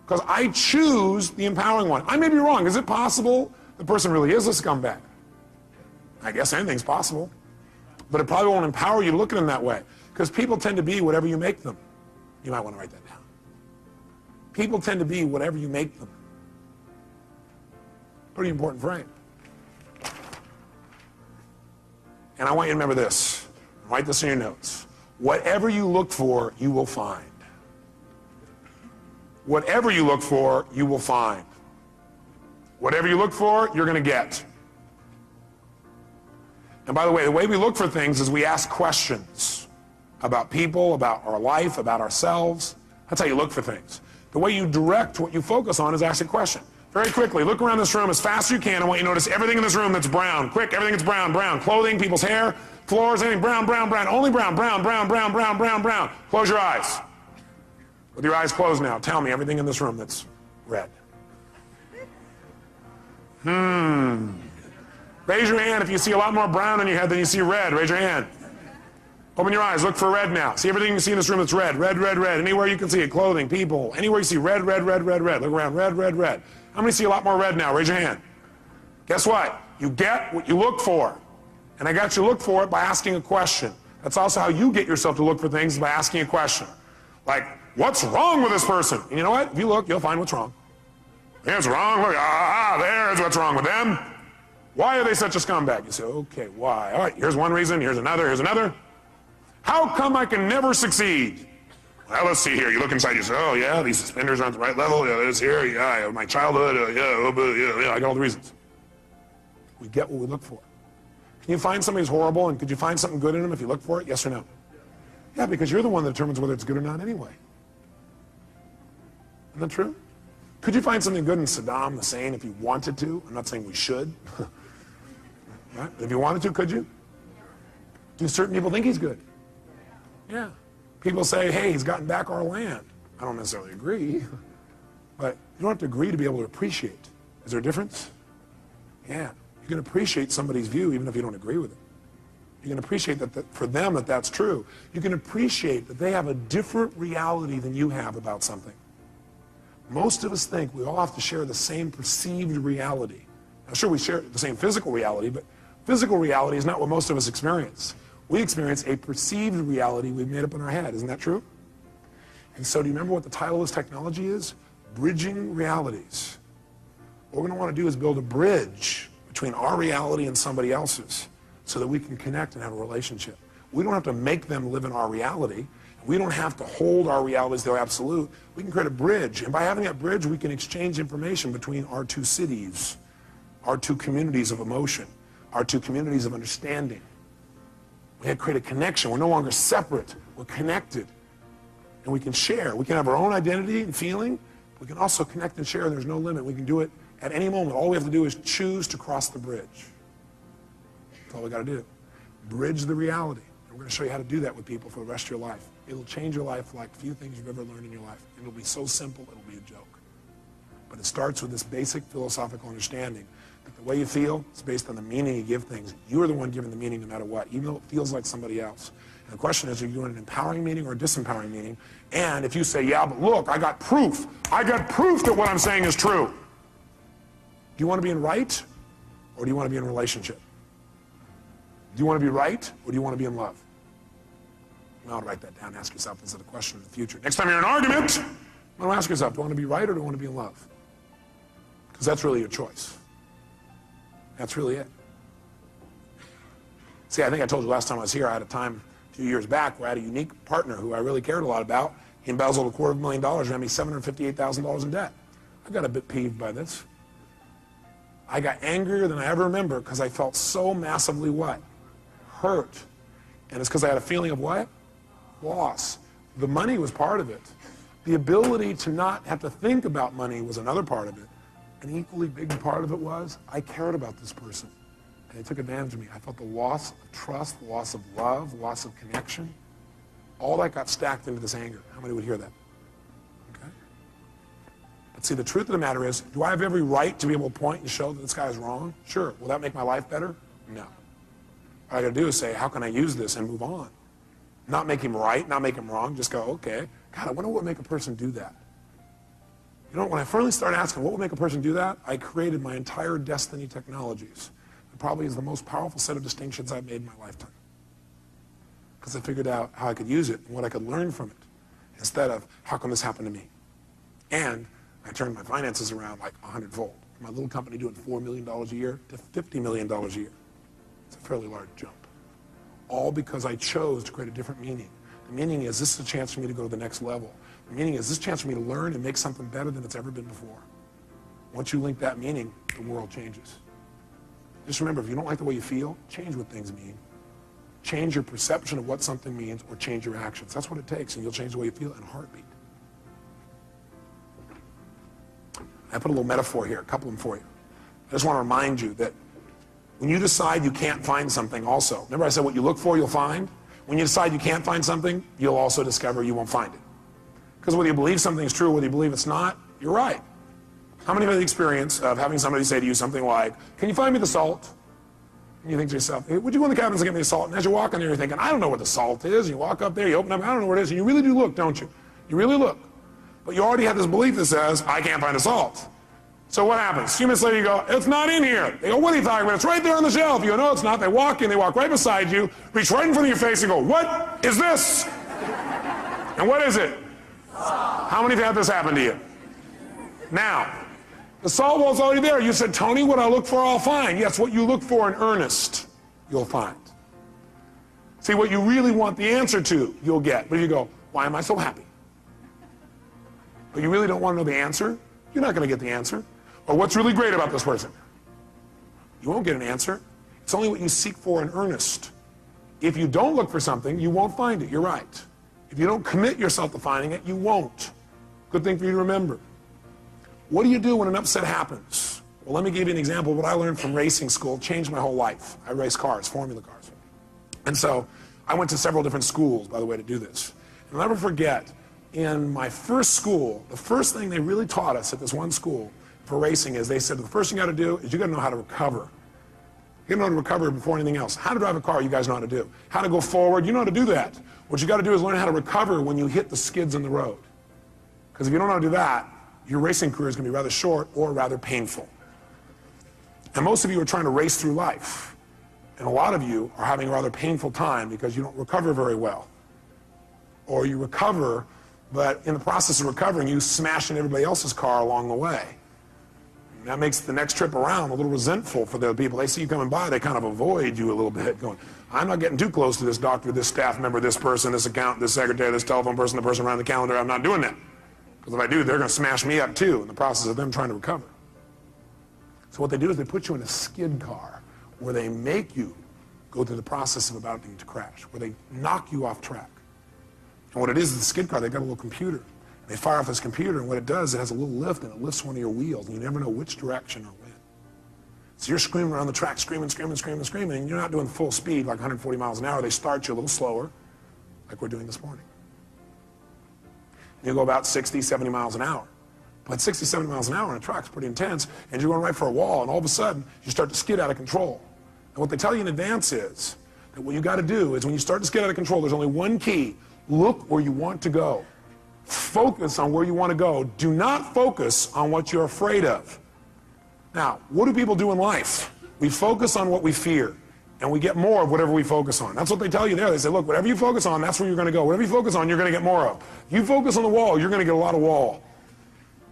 Because I choose the empowering one. I may be wrong. Is it possible the person really is a scumbag? I guess anything's possible. But it probably won't empower you to look at them that way. Because people tend to be whatever you make them. You might want to write that down. People tend to be whatever you make them. Pretty important frame. And I want you to remember this. Write this in your notes. Whatever you look for, you will find. Whatever you look for, you will find. Whatever you look for, you're going to get. And by the way we look for things is we ask questions about people, about our life, about ourselves. That's how you look for things. The way you direct what you focus on is ask a question. Very quickly, look around this room as fast as you can. I want you to notice everything in this room that's brown. Quick, everything that's brown, brown. Clothing, people's hair, floors, anything brown, brown, brown. Only brown, brown, brown, brown, brown, brown, brown. Close your eyes. With your eyes closed now, tell me everything in this room that's red. Raise your hand if you see a lot more brown in your head than you see red. Raise your hand. Open your eyes. Look for red now. See everything you see in this room that's red. Red, red, red. Anywhere you can see it. Clothing, people. Anywhere you see red, red, red, red, red. Look around. Red, red, red. How many see a lot more red now? Raise your hand. Guess what? You get what you look for. And I got you to look for it by asking a question. That's also how you get yourself to look for things, by asking a question. Like, what's wrong with this person? And you know what? If you look, you'll find what's wrong. Here's wrong. Look, there's what's wrong with them. Why are they such a scumbag? You say, okay, why? All right, here's one reason, here's another, here's another. How come I can never succeed? Well, let's see here. You look inside, you say, oh, yeah, these suspenders aren't the right level. Yeah, this here, yeah, my childhood, yeah, I got all the reasons. We get what we look for. Can you find somebody who's horrible, and could you find something good in them if you look for it? Yes or no? Yeah, because you're the one that determines whether it's good or not anyway. Isn't that true? Could you find something good in Saddam Hussein if you wanted to? I'm not saying we should. Right? If you wanted to, could you? Do certain people think he's good? Yeah. People say, hey, he's gotten back our land. I don't necessarily agree. But you don't have to agree to be able to appreciate. Is there a difference? Yeah. You can appreciate somebody's view even if you don't agree with it. You can appreciate that for them that's true. You can appreciate that they have a different reality than you have about something. Most of us think we all have to share the same perceived reality. Now, sure, we share the same physical reality, but physical reality is not what most of us experience. We experience a perceived reality we've made up in our head. Isn't that true? And so do you remember what the title of this technology is? Bridging realities. What we're going to want to do is build a bridge between our reality and somebody else's so that we can connect and have a relationship. We don't have to make them live in our reality. We don't have to hold our reality as their absolute. We can create a bridge. And by having that bridge, we can exchange information between our two cities, our two communities of emotion, our two communities of understanding. We have to create a connection. We're no longer separate. We're connected. And we can share. We can have our own identity and feeling. We can also connect and share. There's no limit. We can do it at any moment. All we have to do is choose to cross the bridge. That's all we got to do. Bridge the reality. And we're going to show you how to do that with people for the rest of your life. It'll change your life like few things you've ever learned in your life. It'll be so simple, it'll be a joke. But it starts with this basic philosophical understanding that the way you feel is based on the meaning you give things. You're the one giving the meaning no matter what, even though it feels like somebody else. And the question is, are you doing an empowering meaning or a disempowering meaning? And if you say, yeah, but look, I got proof. I got proof that what I'm saying is true. Do you want to be in right, or do you want to be in relationship? Do you want to be right, or do you want to be in love? Well, write that down. Ask yourself instead of a question in the future. Next time you're in an argument, you want to ask yourself, do I want to be right or do I want to be in love? Because that's really your choice. That's really it. See, I think I told you last time I was here, I had a time a few years back where I had a unique partner who I really cared a lot about. He embezzled $250,000 and had me $758,000 in debt. I got a bit peeved by this. I got angrier than I ever remember because I felt so massively what? Hurt. And it's because I had a feeling of what? Loss. The money was part of it. The ability to not have to think about money was another part of it. An equally big part of it was I cared about this person. And they took advantage of me. I felt the loss of trust, the loss of love, loss of connection. All that got stacked into this anger. How many would hear that? Okay? But see, the truth of the matter is, do I have every right to be able to point and show that this guy is wrong? Sure. Will that make my life better? No. What I got to do is say, how can I use this and move on? Not make him right, not make him wrong. Just go, okay. God, I wonder what would make a person do that. You know, when I finally started asking what would make a person do that, I created my entire Destiny Technologies. It probably is the most powerful set of distinctions I've made in my lifetime. Because I figured out how I could use it and what I could learn from it, instead of, how come this happened to me? And I turned my finances around like 100-fold. From my little company doing $4 million a year to $50 million a year. It's a fairly large jump. All because I chose to create a different meaning. The meaning is, this is a chance for me to go to the next level. The meaning is, this is a chance for me to learn and make something better than it's ever been before. Once you link that meaning, the world changes. Just remember, if you don't like the way you feel, change what things mean. Change your perception of what something means, or change your actions. That's what it takes, and you'll change the way you feel in a heartbeat. I put a little metaphor here, a couple of them for you. I just want to remind you that when you decide you can't find something also, remember I said what you look for, you'll find? When you decide you can't find something, you'll also discover you won't find it. Because whether you believe something is true, whether you believe it's not, you're right. How many have had the experience of having somebody say to you something like, can you find me the salt? And you think to yourself, hey, would you go in the cabinets and get me the salt? And as you're walking there, you're thinking, I don't know what the salt is. You walk up there, you open up, I don't know what it is. And you really do look, don't you? You really look. But you already have this belief that says, I can't find the salt. So what happens? A few minutes later, you go, it's not in here. They go, what are you talking about? It's right there on the shelf. You go, no, it's not. They walk in, they walk right beside you, reach right in front of your face and go, what is this? And what is it? How many have had this happen to you? Now, the salt ball's already there. You said, Tony, what I look for, I'll find. Yes, what you look for in earnest, you'll find. See, what you really want the answer to, you'll get. But if you go, why am I so happy? But you really don't want to know the answer, you're not going to get the answer. Or what's really great about this person? You won't get an answer. It's only what you seek for in earnest. If you don't look for something, you won't find it. You're right. If you don't commit yourself to finding it, you won't. Good thing for you to remember. What do you do when an upset happens? Well, let me give you an example of what I learned from racing school. It changed my whole life. I race cars, formula cars. And so I went to several different schools, by the way, to do this. And I'll never forget, in my first school, the first thing they really taught us at this one school for racing is they said, the first thing you got to do is you got to know how to recover. You got to know how to recover before anything else. How to drive a car, you guys know how to do. How to go forward, you know how to do that. What you got to do is learn how to recover when you hit the skids in the road. Because if you don't know how to do that, your racing career is going to be rather short or rather painful. And most of you are trying to race through life. And a lot of you are having a rather painful time because you don't recover very well. Or you recover, but in the process of recovering, you smash in everybody else's car along the way. And that makes the next trip around a little resentful for the people. They see you coming by, they kind of avoid you a little bit, going, I'm not getting too close to this doctor, this staff member, this person, this accountant, this secretary, this telephone person, the person around the calendar. I'm not doing that. Because if I do, they're going to smash me up too in the process of them trying to recover. So what they do is they put you in a skid car where they make you go through the process of about to crash, where they knock you off track. And what it is the skid car, they've got a little computer. They fire off this computer, and what it does, it has a little lift, and it lifts one of your wheels, and you never know which direction or when. So you're screaming around the track, screaming, screaming, screaming, screaming, and you're not doing full speed, like 140 miles an hour. They start you a little slower, like we're doing this morning. And you go about 60, 70 miles an hour. But 60, 70 miles an hour on a track is pretty intense, and you're going right for a wall, and all of a sudden, you start to skid out of control. And what they tell you in advance is that what you got to do is when you start to skid out of control, there's only one key. Look where you want to go. Focus on where you want to go. Do not focus on what you're afraid of. Now, what do people do in life? We focus on what we fear, and we get more of whatever we focus on. That's what they tell you there. They say, look, whatever you focus on, that's where you're going to go. Whatever you focus on, you're going to get more of. You focus on the wall, you're going to get a lot of wall.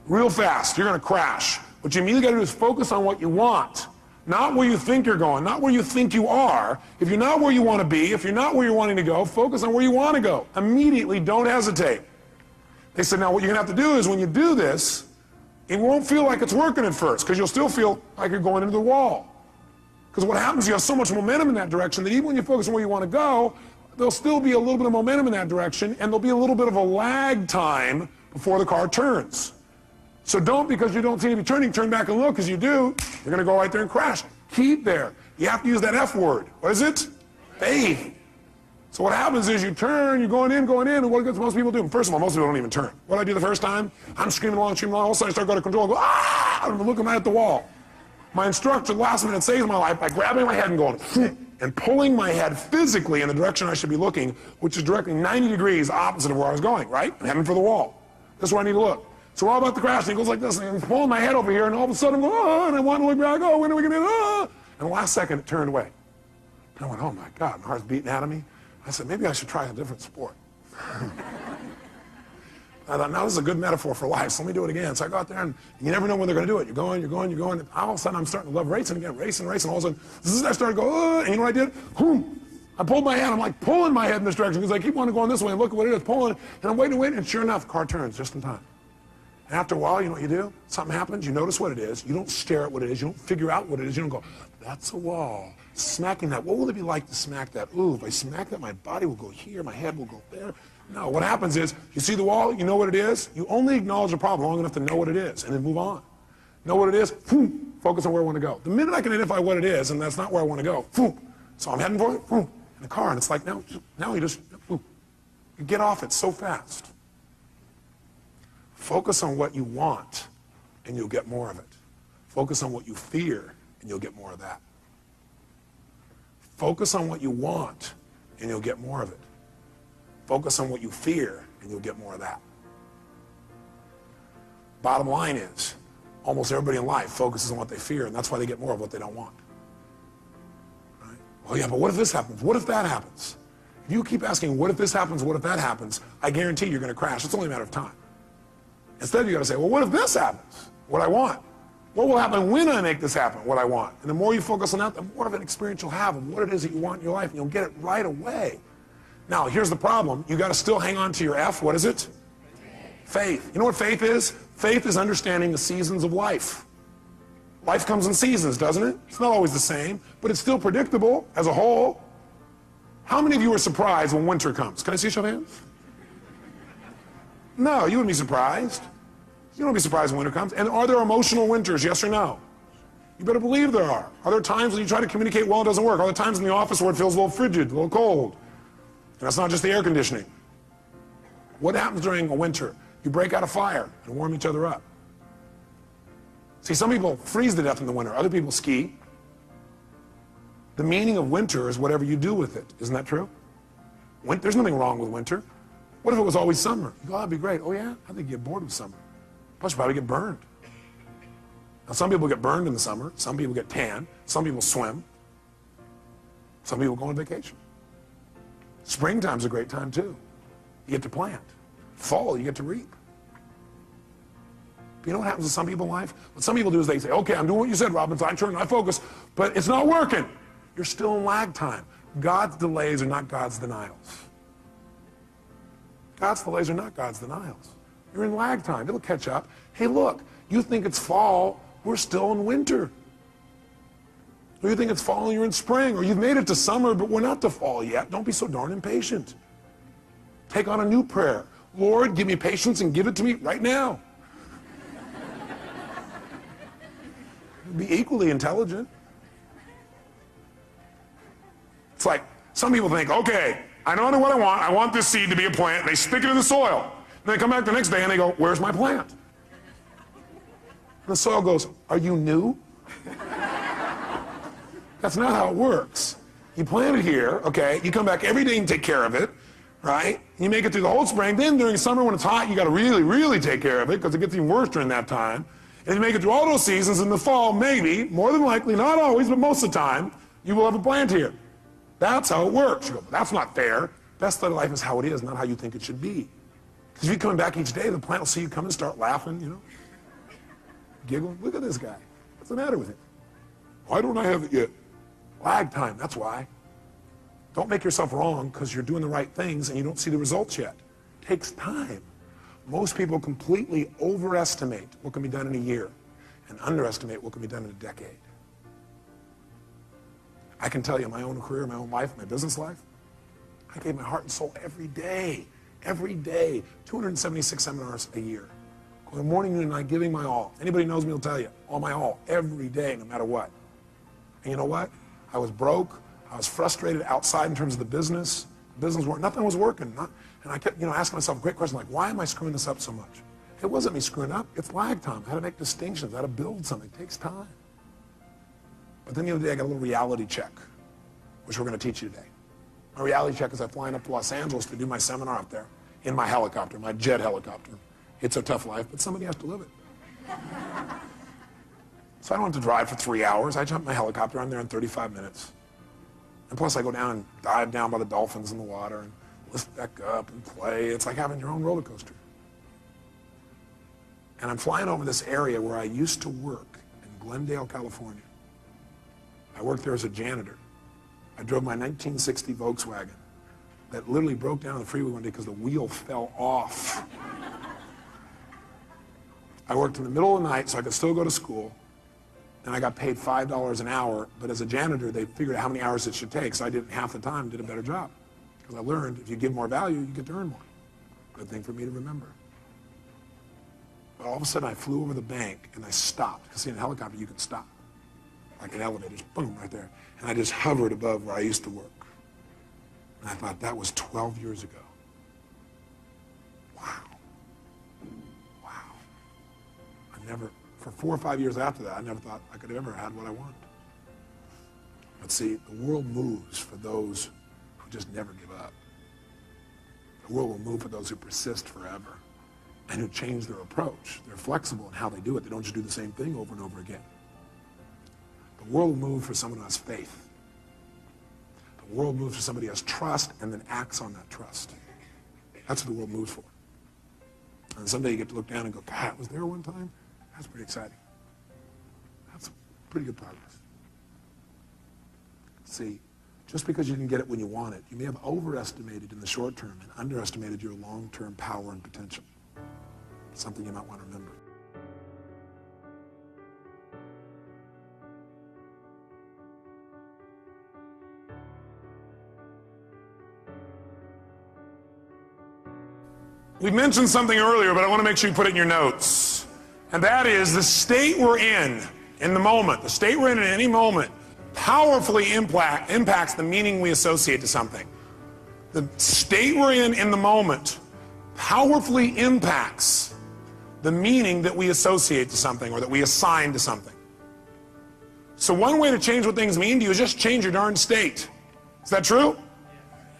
Real fast, you're going to crash. What you immediately got to do is focus on what you want. Not where you think you're going, not where you think you are. If you're not where you want to be, if you're not where you're wanting to go, focus on where you want to go. Immediately, don't hesitate. They said, now what you're going to have to do is when you do this, it won't feel like it's working at first, because you'll still feel like you're going into the wall. Because what happens, you have so much momentum in that direction that even when you focus on where you want to go, there'll still be a little bit of momentum in that direction, and there'll be a little bit of a lag time before the car turns. So don't, because you don't see anybody turning, turn back and look, because you do, you're going to go right there and crash. Keep there. You have to use that F word. What is it? Faith. So what happens is you turn, you're going in, and what does most people do? First of all, most people don't even turn. What do I do the first time? I'm screaming along, all of a sudden I start going to control and go, ah! I'm looking right at the wall. My instructor last minute saves my life by grabbing my head and going, and pulling my head physically in the direction I should be looking, which is directly 90 degrees opposite of where I was going, right? I'm heading for the wall. This is where I need to look. So we're all about to crash, and he goes like this, and he's pulling my head over here, and all of a sudden I'm going, oh, and I want to look back, oh, when are we going to, oh. And the last second, it turned away. And I went, oh my God, my heart's beating out of me. I said, maybe I should try a different sport. I thought, now this is a good metaphor for life, so let me do it again. So I go out there, and you never know when they're going to do it. You're going, and all of a sudden I'm starting to love racing again, racing, all of a sudden, I started to go, and you know what I did? Boom. I pulled my head, I'm like pulling my head in this direction, because I keep wanting to go this way, and look at what it is, pulling, and I'm waiting, and sure enough, the car turns just in time. And after a while, you know what you do? Something happens, you notice what it is, you don't stare at what it is, you don't figure out what it is, you don't go, that's a wall. Smacking that, what will it be like to smack that? Ooh, if I smack that, my body will go here, my head will go there. No, what happens is, you see the wall, you know what it is, you only acknowledge the problem long enough to know what it is, and then move on. Know what it is, focus on where I want to go. The minute I can identify what it is, and that's not where I want to go, so I'm heading for it, in the car, and it's like, now you just, you get off it so fast. Focus on what you want, and you'll get more of it. Focus on what you fear, and you'll get more of that. Focus on what you want, and you'll get more of it. Focus on what you fear, and you'll get more of that. Bottom line is, almost everybody in life focuses on what they fear, and that's why they get more of what they don't want. Right? Well, yeah, but what if this happens? What if that happens? If you keep asking, what if this happens, what if that happens, I guarantee you're going to crash. It's only a matter of time. Instead, you got to say, well, what if this happens? What I want. What will happen when I make this happen? What I want. And the more you focus on that, the more of an experience you'll have of what it is that you want in your life, and you'll get it right away. Now, here's the problem. You got to still hang on to your F. What is it? Faith. You know what faith is? Faith is understanding the seasons of life. Life comes in seasons, doesn't it? It's not always the same, but it's still predictable as a whole. How many of you are surprised when winter comes? Can I see a show of hands? No, you wouldn't be surprised. You don't be surprised when winter comes. And are there emotional winters, yes or no? You better believe there are. Are there times when you try to communicate well, it doesn't work? Are there times in the office where it feels a little frigid, a little cold? And that's not just the air conditioning. What happens during a winter? You break out a fire and warm each other up. See, some people freeze to death in the winter. Other people ski. The meaning of winter is whatever you do with it. Isn't that true? There's nothing wrong with winter. What if it was always summer? You go, oh, that'd be great. Oh, yeah? I think you get bored with summer. Plus, you probably get burned. Now, some people get burned in the summer. Some people get tan. Some people swim. Some people go on vacation. Springtime's a great time, too. You get to plant. Fall, you get to reap. But you know what happens to some people in life? What some people do is they say, okay, I'm doing what you said, Robbins. I turn, I focus, but it's not working. You're still in lag time. God's delays are not God's denials. God's delays are not God's denials. You're in lag time. It'll catch up. Hey, look, you think it's fall. We're still in winter. Or you think it's fall and you're in spring. Or you've made it to summer, but we're not to fall yet. Don't be so darn impatient. Take on a new prayer. Lord, give me patience and give it to me right now. Be equally intelligent. It's like some people think, okay, I know what I want. I want this seed to be a plant. They stick it in the soil. Then they come back the next day and they go, where's my plant? And the soil goes, are you new? That's not how it works. You plant it here, okay? You come back every day and take care of it, right? You make it through the whole spring. Then during summer when it's hot, you got to really, really take care of it because it gets even worse during that time. And you make it through all those seasons. In the fall, maybe, more than likely, not always, but most of the time, you will have a plant here. That's how it works. You go, but that's not fair. Best of life is how it is, not how you think it should be. Because if you're coming back each day, the plant will see you come and start laughing, you know, giggling. Look at this guy. What's the matter with him? Why don't I have it yet? Lag time, that's why. Don't make yourself wrong because you're doing the right things and you don't see the results yet. It takes time. Most people completely overestimate what can be done in a year and underestimate what can be done in a decade. I can tell you my own career, my own life, my business life, I gave my heart and soul every day, 276 seminars a year. Going morning, noon, and night, giving my all. Anybody knows me will tell you, all my all, every day, no matter what. And you know what? I was broke. I was frustrated outside in terms of the business. Nothing was working. And I kept, asking myself a great question, like, why am I screwing this up so much? It wasn't me screwing up. It's lag time. I had to make distinctions. I had to build something. It takes time. But then the other day, I got a little reality check, which we're going to teach you today. My reality check is I'm flying up to Los Angeles to do my seminar up there in my helicopter, my jet helicopter. It's a tough life, but somebody has to live it. So I don't have to drive for 3 hours. I jump in my helicopter. I'm there in 35 minutes. And plus, I go down and dive down by the dolphins in the water and lift back up and play. It's like having your own roller coaster. And I'm flying over this area where I used to work in Glendale, California. I worked there as a janitor. I drove my 1960 Volkswagen that literally broke down on the freeway one day because the wheel fell off. I worked in the middle of the night so I could still go to school. And I got paid $5 an hour, but as a janitor, they figured out how many hours it should take, so I did half the time, did a better job. Because I learned if you give more value, you get to earn more. Good thing for me to remember. But all of a sudden, I flew over the bank, and I stopped. Because see, in a helicopter, you can stop. Like an elevator, just boom, right there. And I just hovered above where I used to work. And I thought, that was 12 years ago. Wow. Wow. For 4 or 5 years after that, I never thought I could have ever had what I want. But see, the world moves for those who just never give up. The world will move for those who persist forever and who change their approach. They're flexible in how they do it. They don't just do the same thing over and over again. The world will move for someone who has faith. The world moves for somebody who has trust and then acts on that trust. That's what the world moves for. And someday you get to look down and go, God, was there one time? That's pretty exciting. That's pretty good progress. See, just because you didn't get it when you want it, you may have overestimated in the short term and underestimated your long-term power and potential. Something you might want to remember. We mentioned something earlier, but I want to make sure you put it in your notes. And that is the state we're in the moment, the state we're in at any moment, powerfully impacts the meaning we associate to something. The state we're in the moment powerfully impacts the meaning that we associate to something or that we assign to something. So one way to change what things mean to you is just change your darn state. Is that true?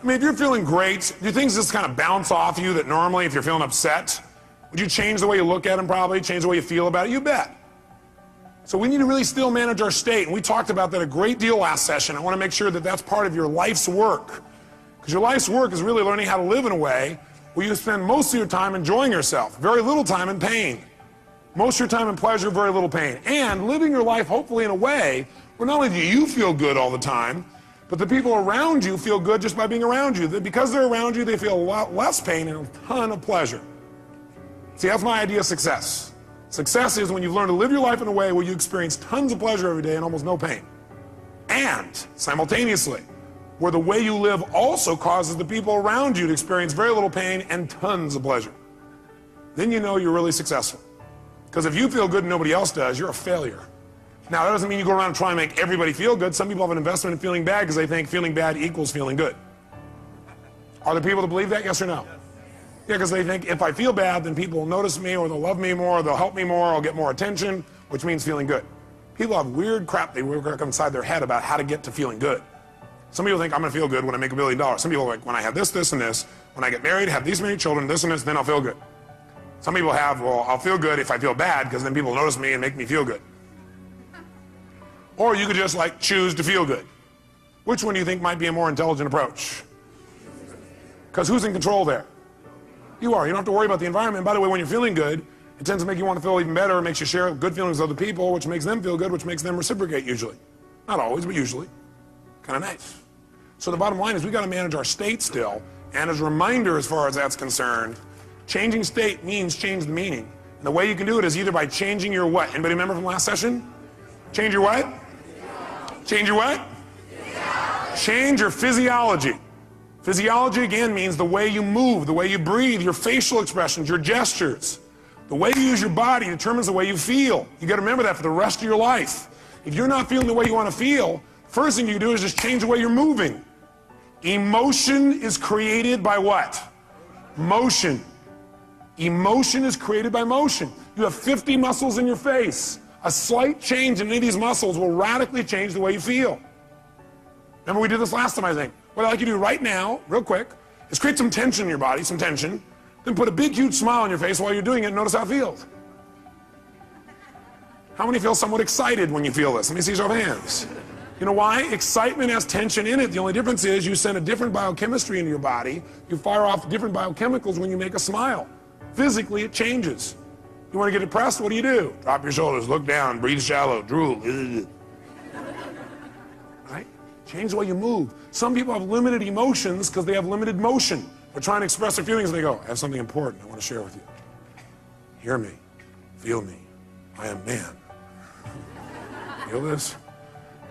I mean, if you're feeling great, do things just kind of bounce off you that normally if you're feeling upset? Would you change the way you look at them probably, change the way you feel about it? You bet. So we need to really still manage our state. And we talked about that a great deal last session. I want to make sure that that's part of your life's work. Because your life's work is really learning how to live in a way where you spend most of your time enjoying yourself, very little time in pain. Most of your time in pleasure, very little pain. And living your life hopefully in a way where not only do you feel good all the time, but the people around you feel good just by being around you. Because they're around you, they feel a lot less pain and a ton of pleasure. See, that's my idea of success. Success is when you've learned to live your life in a way where you experience tons of pleasure every day and almost no pain. And simultaneously, where the way you live also causes the people around you to experience very little pain and tons of pleasure. Then you know you're really successful. Because if you feel good and nobody else does, you're a failure. Now, that doesn't mean you go around and try and make everybody feel good. Some people have an investment in feeling bad because they think feeling bad equals feeling good. Are there people that believe that, yes or no? Yeah, because they think if I feel bad, then people will notice me, or they'll love me more, or they'll help me more, or I'll get more attention, which means feeling good. People have weird crap they work inside their head about how to get to feeling good. Some people think I'm going to feel good when I make $1 billion. Some people are like, when I have this, this, and this, when I get married, have these many children, this and this, then I'll feel good. Some people have, well, I'll feel good if I feel bad, because then people notice me and make me feel good. Or you could just like choose to feel good. Which one do you think might be a more intelligent approach? Because who's in control there? You are. You don't have to worry about the environment. By the way, when you're feeling good, it tends to make you want to feel even better. It makes you share good feelings with other people, which makes them feel good, which makes them reciprocate usually. Not always, but usually. Kind of nice. So the bottom line is we got to manage our state still. And as a reminder, as far as that's concerned, changing state means change the meaning. And the way you can do it is either by changing your what? Anybody remember from last session? Change your what? Change your what? Change your physiology. Physiology, again, means the way you move, the way you breathe, your facial expressions, your gestures. The way you use your body determines the way you feel. You got to remember that for the rest of your life. If you're not feeling the way you want to feel, first thing you do is just change the way you're moving. Emotion is created by what? Motion. Emotion is created by motion. You have 50 muscles in your face. A slight change in any of these muscles will radically change the way you feel. Remember we did this last time, I think. What I'd like you to do right now, real quick, is create some tension in your body, some tension, then put a big, huge smile on your face while you're doing it and notice how it feels. How many feel somewhat excited when you feel this? Let me see your hands. You know why? Excitement has tension in it. The only difference is you send a different biochemistry into your body. You fire off different biochemicals when you make a smile. Physically, it changes. You want to get depressed? What do? Drop your shoulders, look down, breathe shallow, drool. Right? Change the way you move. Some people have limited emotions because they have limited motion. They're trying to express their feelings and they go, I have something important I want to share with you. Hear me. Feel me. I am man. Feel this?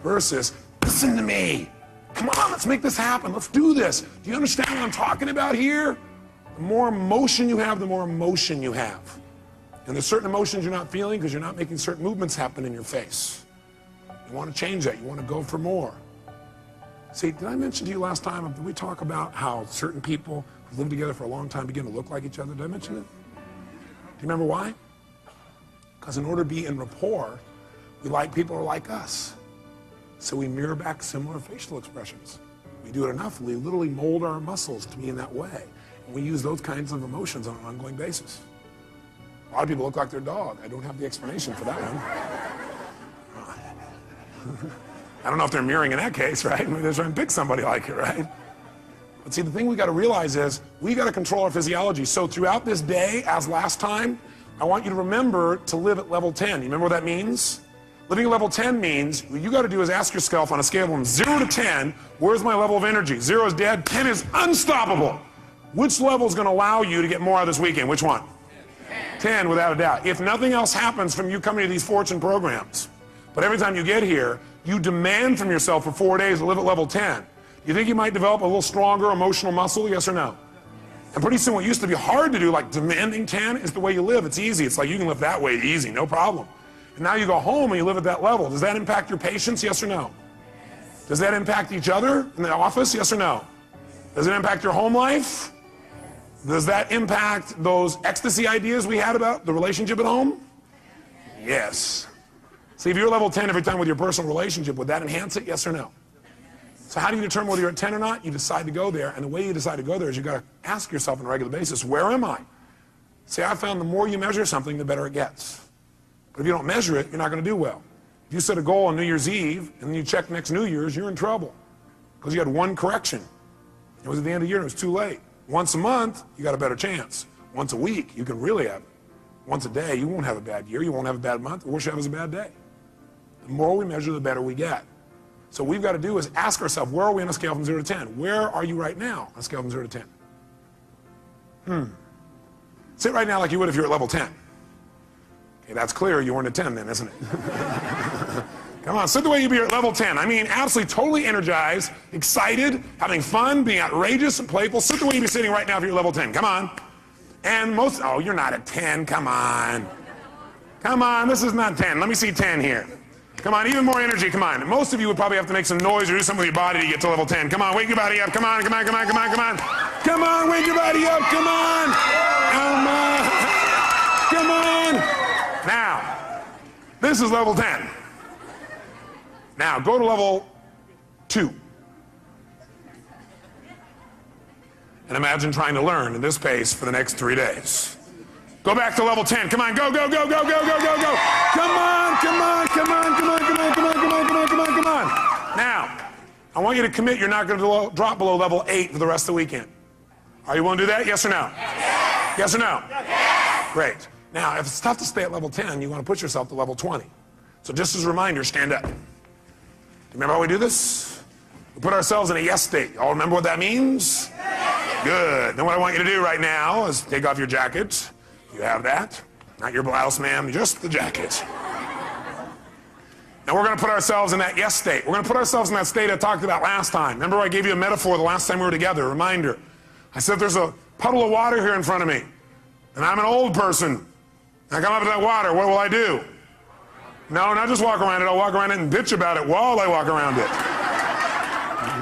Versus, listen to me. Come on, let's make this happen. Let's do this. Do you understand what I'm talking about here? The more emotion you have, the more emotion you have. And there's certain emotions you're not feeling because you're not making certain movements happen in your face. You want to change that. You want to go for more. See, did I mention to you last time, did we talk about how certain people who live together for a long time begin to look like each other? Did I mention it? Do you remember why? Because in order to be in rapport, we like people who are like us. So we mirror back similar facial expressions. We do it enough, we literally mold our muscles to be in that way. And we use those kinds of emotions on an ongoing basis. A lot of people look like their dog. I don't have the explanation for that one. I don't know if they're mirroring in that case, right? Maybe they're trying to pick somebody like it, right? But see, the thing we got to realize is we got to control our physiology. So throughout this day, as last time, I want you to remember to live at level 10. You remember what that means? Living at level 10 means what you got to do is ask yourself on a scale from 0 to 10, where's my level of energy? 0 is dead, 10 is unstoppable. Which level is going to allow you to get more out of this weekend? Which one? 10, without a doubt. If nothing else happens from you coming to these fortune programs, but every time you get here, you demand from yourself for 4 days to live at level 10. You think you might develop a little stronger emotional muscle, yes or no? And pretty soon what used to be hard to do, like demanding 10, is the way you live. It's easy. It's like you can live that way easy, no problem. And now you go home and you live at that level. Does that impact your patients, yes or no? Does that impact each other in the office, yes or no? Does it impact your home life? Does that impact those ecstasy ideas we had about the relationship at home? Yes. See, if you're level 10 every time with your personal relationship, would that enhance it, yes or no? So how do you determine whether you're at 10 or not? You decide to go there, and the way you decide to go there is you got to ask yourself on a regular basis, where am I? See, I found the more you measure something, the better it gets. But if you don't measure it, you're not going to do well. If you set a goal on New Year's Eve, and then you check next New Year's, you're in trouble. Because you had one correction. It was at the end of the year, and it was too late. Once a month, you got a better chance. Once a week, you can really have it. Once a day, you won't have a bad year, you won't have a bad month, the worst you have is a bad day. The more we measure, the better we get. So what we've got to do is ask ourselves, where are we on a scale from 0 to 10? Where are you right now on a scale from 0 to 10? Sit right now like you would if you're at level 10. Okay, that's clear, you weren't at 10 then, isn't it? Come on, sit the way you'd be at level 10. I mean, absolutely, totally energized, excited, having fun, being outrageous and playful. Sit the way you'd be sitting right now if you're at level 10. Come on. And most, oh, you're not at 10. Come on. Come on, this is not 10. Let me see 10 here. Come on, even more energy, come on. Most of you would probably have to make some noise or do something with your body to get to level 10. Come on, wake your body up. Come on, come on, come on, come on, come on. Come on, wake your body up. Come on. Come on. Come on. Now, this is level 10. Now, go to level 2. And imagine trying to learn at this pace for the next 3 days. Go back to level 10. Come on, go, go, go, go, go, go, go, go. Come on, come on, come on, come on, come on, come on, come on, come on, come on, come on. Now, I want you to commit you're not going to drop below level 8 for the rest of the weekend. Are you willing to do that? Yes or no? Yes. Yes or no? Yes. Great. Now, if it's tough to stay at level 10, you want to push yourself to level 20. So just as a reminder, stand up. Remember how we do this? We put ourselves in a yes state. All remember what that means? Good. Then what I want you to do right now is take off your jacket. You have that. Not your blouse, ma'am, just the jacket. And we're going to put ourselves in that yes state. We're going to put ourselves in that state I talked about last time. Remember I gave you a metaphor the last time we were together, a reminder. I said there's a puddle of water here in front of me, and I'm an old person. I come up to that water, what will I do? No, not just walk around it, I'll walk around it and bitch about it while I walk around it.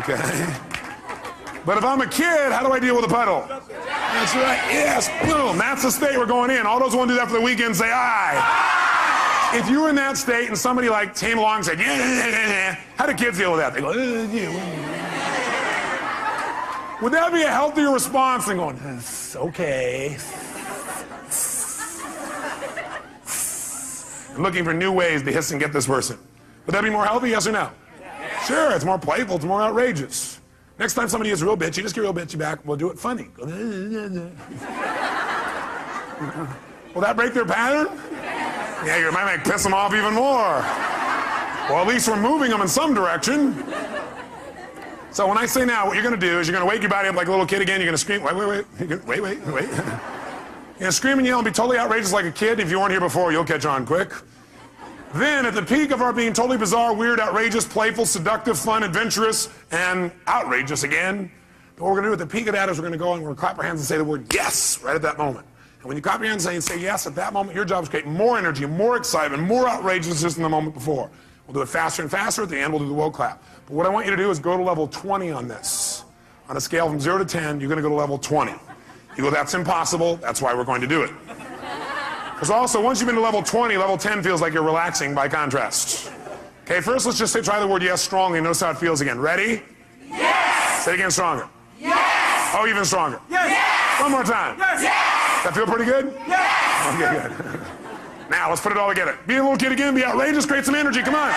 Okay? But if I'm a kid, how do I deal with a puddle? That's right, yes, boom, that's the state we're going in. All those who want to do that for the weekend say aye. If you were in that state and somebody like came along and said, yeah, how do kids deal with that? They go, yeah. Would that be a healthier response than going, it's okay? I'm looking for new ways to hiss and get this person. Would that be more healthy, yes or no? Sure, it's more playful, it's more outrageous. Next time somebody is real bitchy, just get real bitchy back, we'll do it funny. Will that break their pattern? Yeah, you might piss them off even more. Well, at least we're moving them in some direction. So when I say now, what you're going to do is you're going to wake your body up like a little kid again. You're going to scream, wait. You're going to scream and yell and be totally outrageous like a kid. If you weren't here before, you'll catch on quick. Then, at the peak of our being totally bizarre, weird, outrageous, playful, seductive, fun, adventurous, and outrageous again, what we're going to do at the peak of that is we're going to go and we're going to clap our hands and say the word yes right at that moment. And when you clap your hands and say yes at that moment, your job is to create more energy, more excitement, more outrageousness than the moment before. We'll do it faster and faster. At the end, we'll do the woe clap. But what I want you to do is go to level 20 on this. On a scale from 0 to 10, you're going to go to level 20. You go, that's impossible. That's why we're going to do it. Because also, once you've been to level 20, level 10 feels like you're relaxing by contrast. Okay, first let's just try the word yes strongly and notice how it feels again. Ready? Yes! Say it again stronger. Yes! Oh, even stronger. Yes! One more time. Yes! That feel pretty good? Yes! Okay, good. Now, let's put it all together. Be a little kid again, be outrageous, create some energy, come on.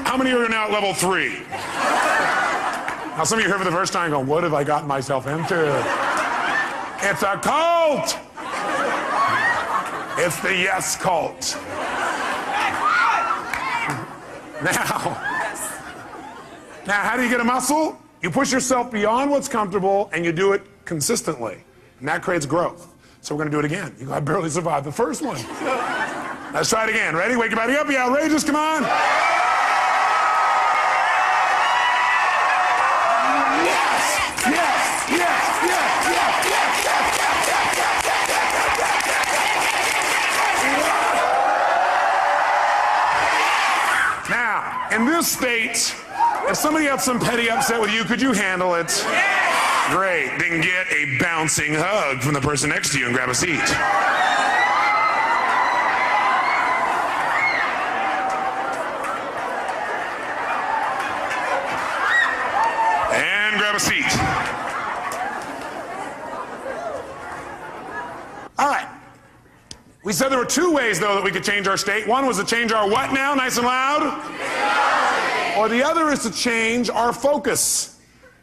How many are now at level 3? Now some of you here for the first time going, what have I gotten myself into? It's a cult! It's the yes cult. Now, how do you get a muscle? You push yourself beyond what's comfortable and you do it consistently. And that creates growth. So we're going to do it again. You go, I barely survived the first one. Let's try it again. Ready? Wake your body up. Be outrageous. Come on. Now, in this state, if somebody had some petty upset with you, could you handle it? Great. Then get a bouncing hug from the person next to you and grab a seat. And grab a seat. All right. We said there were 2 ways, though, that we could change our state. One was to change our what now? Nice and loud. Or the other is to change our focus.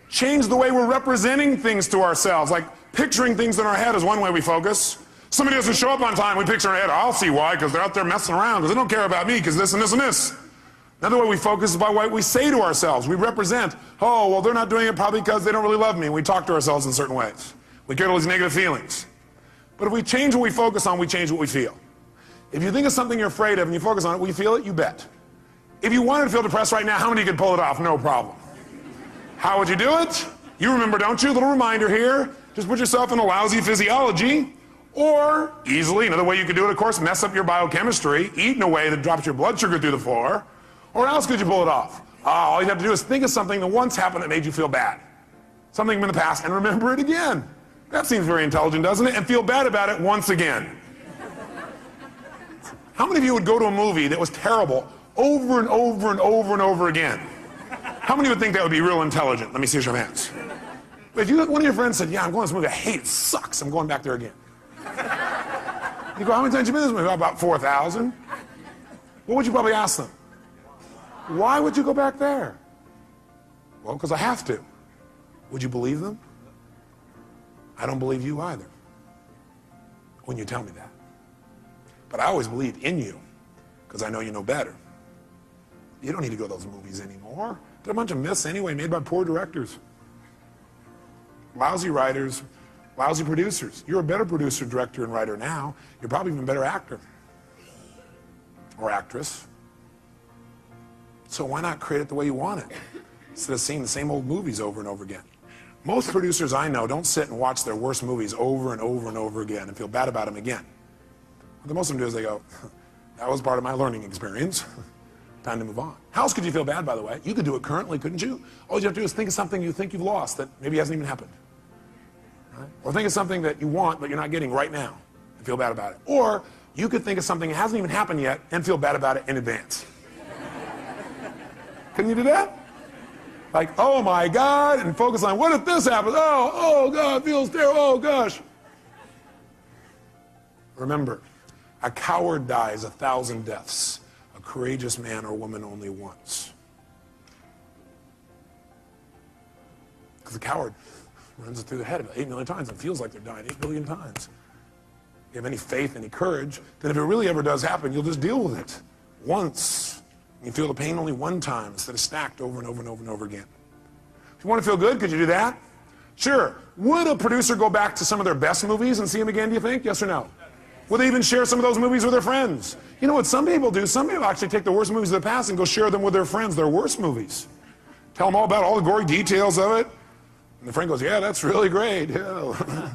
Change the way we're representing things to ourselves. Like picturing things in our head is one way we focus. Somebody doesn't show up on time, we picture in our head, I'll see why, because they're out there messing around, because they don't care about me, because this and this and this. Another way we focus is by what we say to ourselves. We represent, oh, well, they're not doing it probably because they don't really love me. We talk to ourselves in certain ways. We get all these negative feelings. But if we change what we focus on, we change what we feel. If you think of something you're afraid of and you focus on it, will you feel it? You bet. If you wanted to feel depressed right now, how many could pull it off? No problem. How would you do it? You remember, don't you? A little reminder here. Just put yourself in a lousy physiology. Or, easily, another way you could do it, of course, mess up your biochemistry, eat in a way that drops your blood sugar through the floor. Or else could you pull it off? All you have to do is think of something that once happened that made you feel bad. Something from the past, and remember it again. That seems very intelligent, doesn't it? And feel bad about it once again. How many of you would go to a movie that was terrible over and over and over and over again? How many would think that would be real intelligent? Let me see your hands. If you, one of your friends said, yeah, I'm going to this movie, I hate it, sucks, I'm going back there again. You go, how many times you been in this movie? About 4,000. What would you probably ask them? Why would you go back there? Well, because I have to. Would you believe them? I don't believe you either when you tell me that. But I always believed in you because I know you know better. You don't need to go to those movies anymore. They're a bunch of myths anyway, made by poor directors. Lousy writers, lousy producers. You're a better producer, director, and writer now. You're probably even a better actor or actress. So why not create it the way you want it instead of seeing the same old movies over and over again? Most producers I know don't sit and watch their worst movies over and over and over again and feel bad about them again. What most of them do is they go, that was part of my learning experience. Time to move on. How else could you feel bad, by the way? You could do it currently, couldn't you? All you have to do is think of something you think you've lost that maybe hasn't even happened. Right? Or think of something that you want but you're not getting right now and feel bad about it. Or you could think of something that hasn't even happened yet and feel bad about it in advance. Can you do that? Like, oh my God, and focus on what if this happens? Oh God, it feels terrible, oh gosh. Remember, a coward dies 1,000 deaths. A courageous man or woman only once. Because a coward runs it through the head about 8 million times and feels like they're dying 8 billion times. If you have any faith, any courage, then if it really ever does happen, you'll just deal with it once. You feel the pain only one time instead of stacked over and over and over and over again. If you want to feel good, could you do that? Sure. Would a producer go back to some of their best movies and see them again, do you think? Yes or no? Would they even share some of those movies with their friends? You know what some people do? Some people actually take the worst movies of the past and go share them with their friends, their worst movies. Tell them all about all the gory details of it. And the friend goes, yeah, that's really great. Yeah.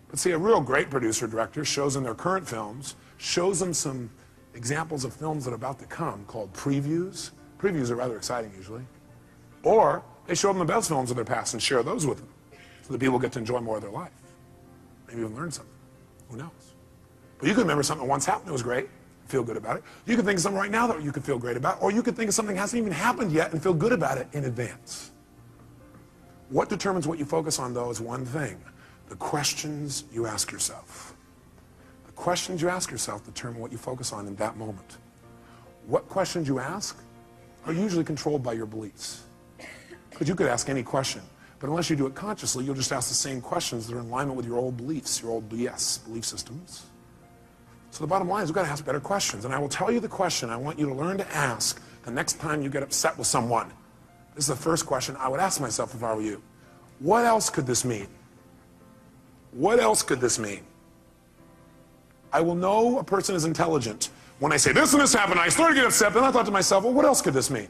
But see, a real great producer director shows them their current films, shows them some examples of films that are about to come called previews. Previews are rather exciting usually. Or they show them the best films of their past and share those with them so that people get to enjoy more of their life. Maybe even learn something. Who knows? But you can remember something that once happened that was great, feel good about it. You can think of something right now that you could feel great about, or you could think of something that hasn't even happened yet and feel good about it in advance. What determines what you focus on, though, is one thing: the questions you ask yourself. The questions you ask yourself determine what you focus on in that moment. What questions you ask are usually controlled by your beliefs. Because you could ask any question, but unless you do it consciously, you'll just ask the same questions that are in alignment with your old beliefs, your old BS, belief systems. So the bottom line is we've got to ask better questions. And I will tell you the question I want you to learn to ask the next time you get upset with someone. This is the first question I would ask myself if I were you. What else could this mean? What else could this mean? I will know a person is intelligent when I say this and this happened. I started to get upset, then I thought to myself, well, what else could this mean?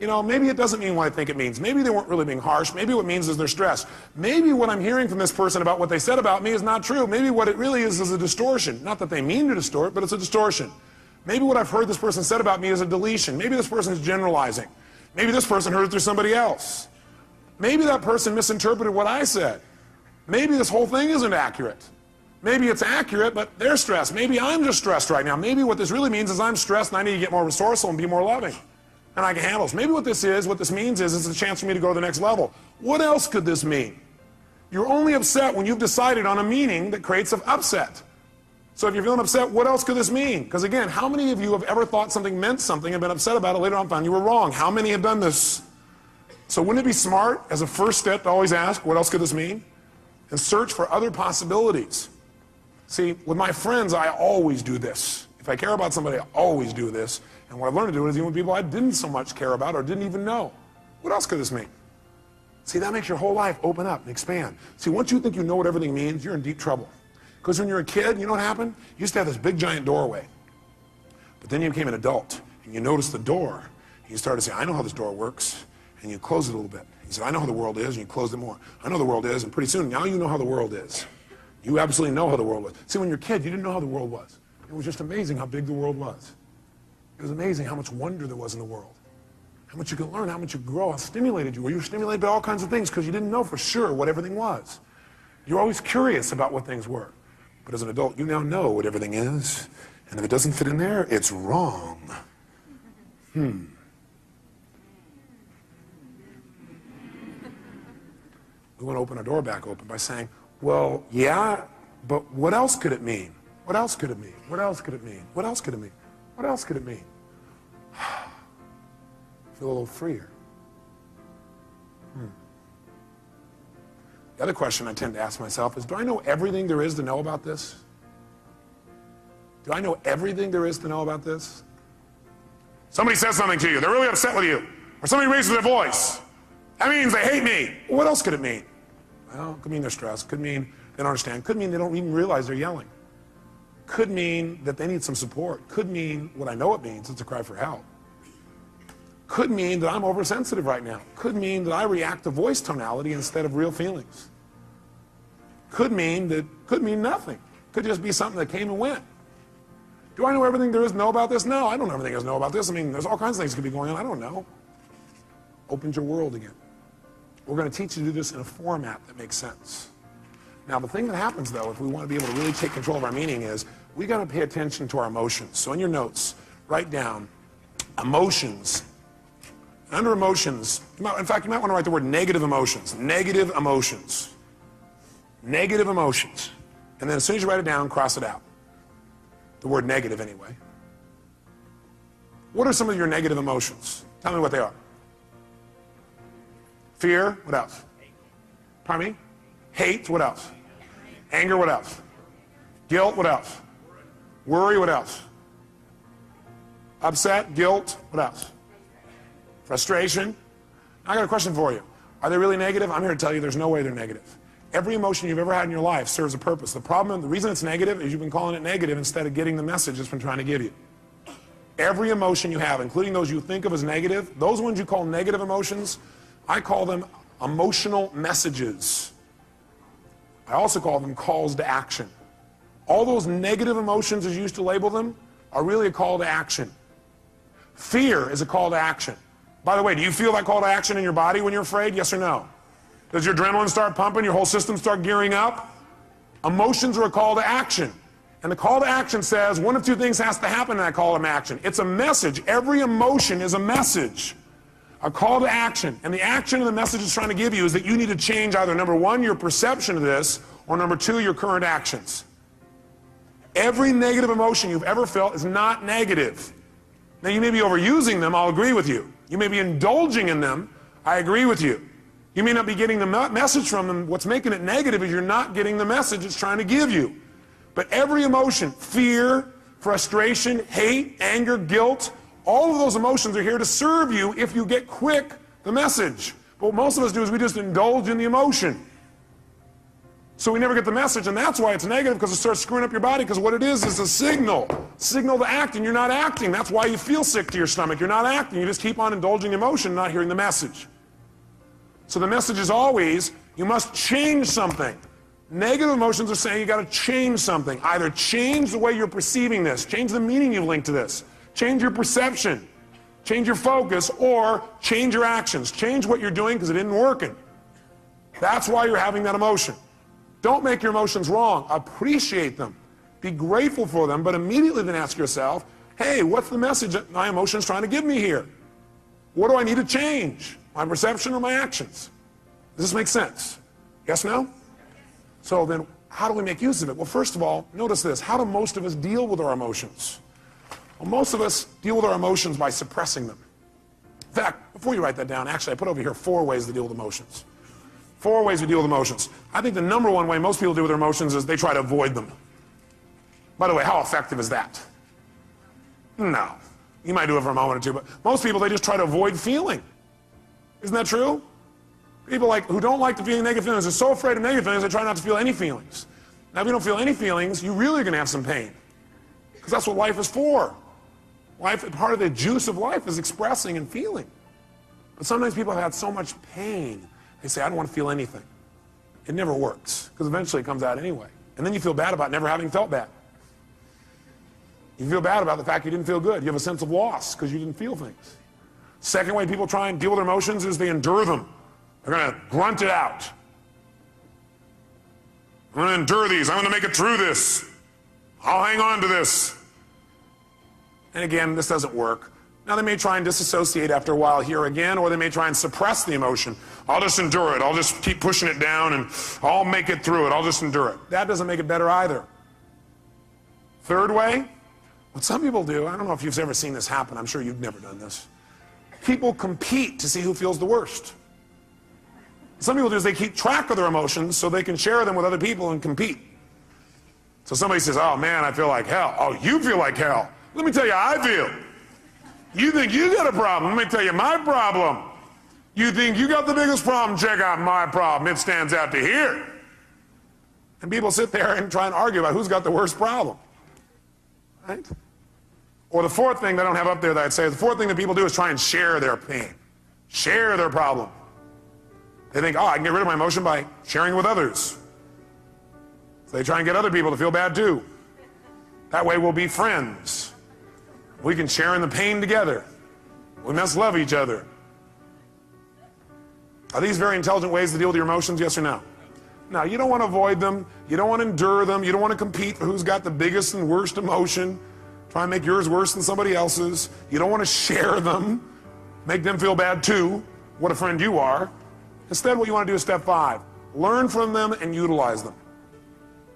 You know, maybe it doesn't mean what I think it means. Maybe they weren't really being harsh. Maybe what it means is they're stressed. Maybe what I'm hearing from this person about what they said about me is not true. Maybe what it really is a distortion. Not that they mean to distort, but it's a distortion. Maybe what I've heard this person said about me is a deletion. Maybe this person is generalizing. Maybe this person heard it through somebody else. Maybe that person misinterpreted what I said. Maybe this whole thing isn't accurate. Maybe it's accurate, but they're stressed. Maybe I'm just stressed right now. Maybe what this really means is I'm stressed and I need to get more resourceful and be more loving. And I can handle this. Maybe what this means is it's a chance for me to go to the next level. What else could this mean? You're only upset when you've decided on a meaning that creates an upset. So if you're feeling upset, what else could this mean? Because again, how many of you have ever thought something meant something and been upset about it later on and found you were wrong? How many have done this? So wouldn't it be smart as a first step to always ask, what else could this mean? And search for other possibilities. See, with my friends, I always do this. If I care about somebody, I always do this. And what I've learned to do is even with people I didn't so much care about or didn't even know. What else could this mean? See, that makes your whole life open up and expand. See, once you think you know what everything means, you're in deep trouble. Because when you're a kid, you know what happened? You used to have this big giant doorway. But then you became an adult, and you noticed the door. And you started to say, I know how this door works. And you close it a little bit. You said, I know how the world is, and you closed it more. I know the world is, and pretty soon, now you know how the world is. You absolutely know how the world was. See, when you're a kid, you didn't know how the world was. It was just amazing how big the world was. It was amazing how much wonder there was in the world. How much you could learn, how much you could grow, how stimulated you were. You were stimulated by all kinds of things because you didn't know for sure what everything was. You're always curious about what things were. But as an adult, you now know what everything is. And if it doesn't fit in there, it's wrong. We want to open our door back open by saying, well, yeah, but what else could it mean? What else could it mean? What else could it mean? What else could it mean? What else could it mean? Feel a little freer. The other question I tend to ask myself is, do I know everything there is to know about this? Do I know everything there is to know about this? Somebody says something to you, they're really upset with you, or somebody raises their voice. That means they hate me. Well, what else could it mean? Well, it could mean they're stressed, could mean they don't understand, could mean they don't even realize they're yelling. Could mean that they need some support, could mean what I know it means, it's a cry for help. Could mean that I'm oversensitive right now. Could mean that I react to voice tonality instead of real feelings. Could mean nothing. Could just be something that came and went. Do I know everything there is to know about this? No, I don't know everything there is to know about this. I mean, there's all kinds of things that could be going on. I don't know. Opens your world again. We're going to teach you to do this in a format that makes sense. Now, the thing that happens, though, if we want to be able to really take control of our meaning is we got to pay attention to our emotions. So in your notes, write down emotions. Under emotions, in fact, you might want to write the word negative emotions. Negative emotions. Negative emotions. And then as soon as you write it down, cross it out. The word negative, anyway. What are some of your negative emotions? Tell me what they are. Fear, what else? Pardon me? Hate, what else? Anger, what else? Guilt, what else? Worry, what else? Upset, guilt, what else? Frustration. I got a question for you. Are they really negative? I'm here to tell you there's no way they're negative. Every emotion you've ever had in your life serves a purpose. The reason it's negative is you've been calling it negative instead of getting the message it's been trying to give you. Every emotion you have, including those you think of as negative, those ones you call negative emotions, I call them emotional messages. I also call them calls to action. All those negative emotions, as you used to label them, are really a call to action. Fear is a call to action. By the way, do you feel that call to action in your body when you're afraid? Yes or no? Does your adrenaline start pumping, your whole system start gearing up? Emotions are a call to action. And the call to action says one of two things has to happen in that call to action. It's a message. Every emotion is a message. A call to action. And the action and the message it's trying to give you is that you need to change either, number one, your perception of this, or number two, your current actions. Every negative emotion you've ever felt is not negative. Now, you may be overusing them, I'll agree with you. You may be indulging in them, I agree with you. You may not be getting the message from them. What's making it negative is you're not getting the message it's trying to give you. But every emotion, fear, frustration, hate, anger, guilt, all of those emotions are here to serve you if you get quick the message. But what most of us do is we just indulge in the emotion. So we never get the message, and that's why it's negative, because it starts screwing up your body, because what it is a signal to act, and you're not acting. That's why you feel sick to your stomach. You're not acting. You just keep on indulging emotion, not hearing the message. So the message is always, you must change something. Negative emotions are saying you got to change something. Either change the way you're perceiving this, change the meaning you've linked to this, change your perception, change your focus, or change your actions. Change what you're doing because it isn't working. That's why you're having that emotion. Don't make your emotions wrong. Appreciate them. Be grateful for them, but immediately then ask yourself, hey, what's the message that my emotion's trying to give me here? What do I need to change? My perception or my actions? Does this make sense? Yes, no? So then, how do we make use of it? Well, first of all, notice this. How do most of us deal with our emotions? Well, most of us deal with our emotions by suppressing them. In fact, before you write that down, actually, I put over here 4 ways to deal with emotions. 4 ways we deal with emotions. I think the number one way most people deal with their emotions is they try to avoid them. By the way, how effective is that? No. You might do it for a moment or two, but most people, they just try to avoid feeling. Isn't that true? People who don't like to feel negative feelings are so afraid of negative feelings, they try not to feel any feelings. Now, if you don't feel any feelings, you really are going to have some pain. Because that's what life is for. Part of the juice of life is expressing and feeling. But sometimes people have had so much pain, they say, I don't want to feel anything. It never works, because eventually it comes out anyway. And then you feel bad about never having felt bad. You feel bad about the fact you didn't feel good. You have a sense of loss because you didn't feel things. Second way people try and deal with their emotions is they endure them. They're going to grunt it out. I'm going to endure these. I'm going to make it through this. I'll hang on to this. And again, this doesn't work. Now, they may try and disassociate after a while here again, or they may try and suppress the emotion. I'll just endure it. I'll just keep pushing it down, and I'll make it through it. I'll just endure it. That doesn't make it better either. Third way, what some people do, I don't know if you've ever seen this happen, I'm sure you've never done this. People compete to see who feels the worst. Some people do is they keep track of their emotions so they can share them with other people and compete. So somebody says, oh man, I feel like hell. Oh, you feel like hell. Let me tell you how I feel. You think you got a problem. Let me tell you my problem. You think you got the biggest problem. Check out my problem. It stands out to here. And people sit there and try and argue about who's got the worst problem. Right? Or the fourth thing that I don't have up there that I'd say, the fourth thing that people do is try and share their pain. Share their problem. They think, oh, I can get rid of my emotion by sharing with others. So they try and get other people to feel bad too. That way we'll be friends. We can share in the pain together. We must love each other. Are these very intelligent ways to deal with your emotions, yes or no? No, you don't want to avoid them. You don't want to endure them. You don't want to compete for who's got the biggest and worst emotion. Try and make yours worse than somebody else's. You don't want to share them. Make them feel bad too. What a friend you are. Instead, what you want to do is step 5. Learn from them and utilize them.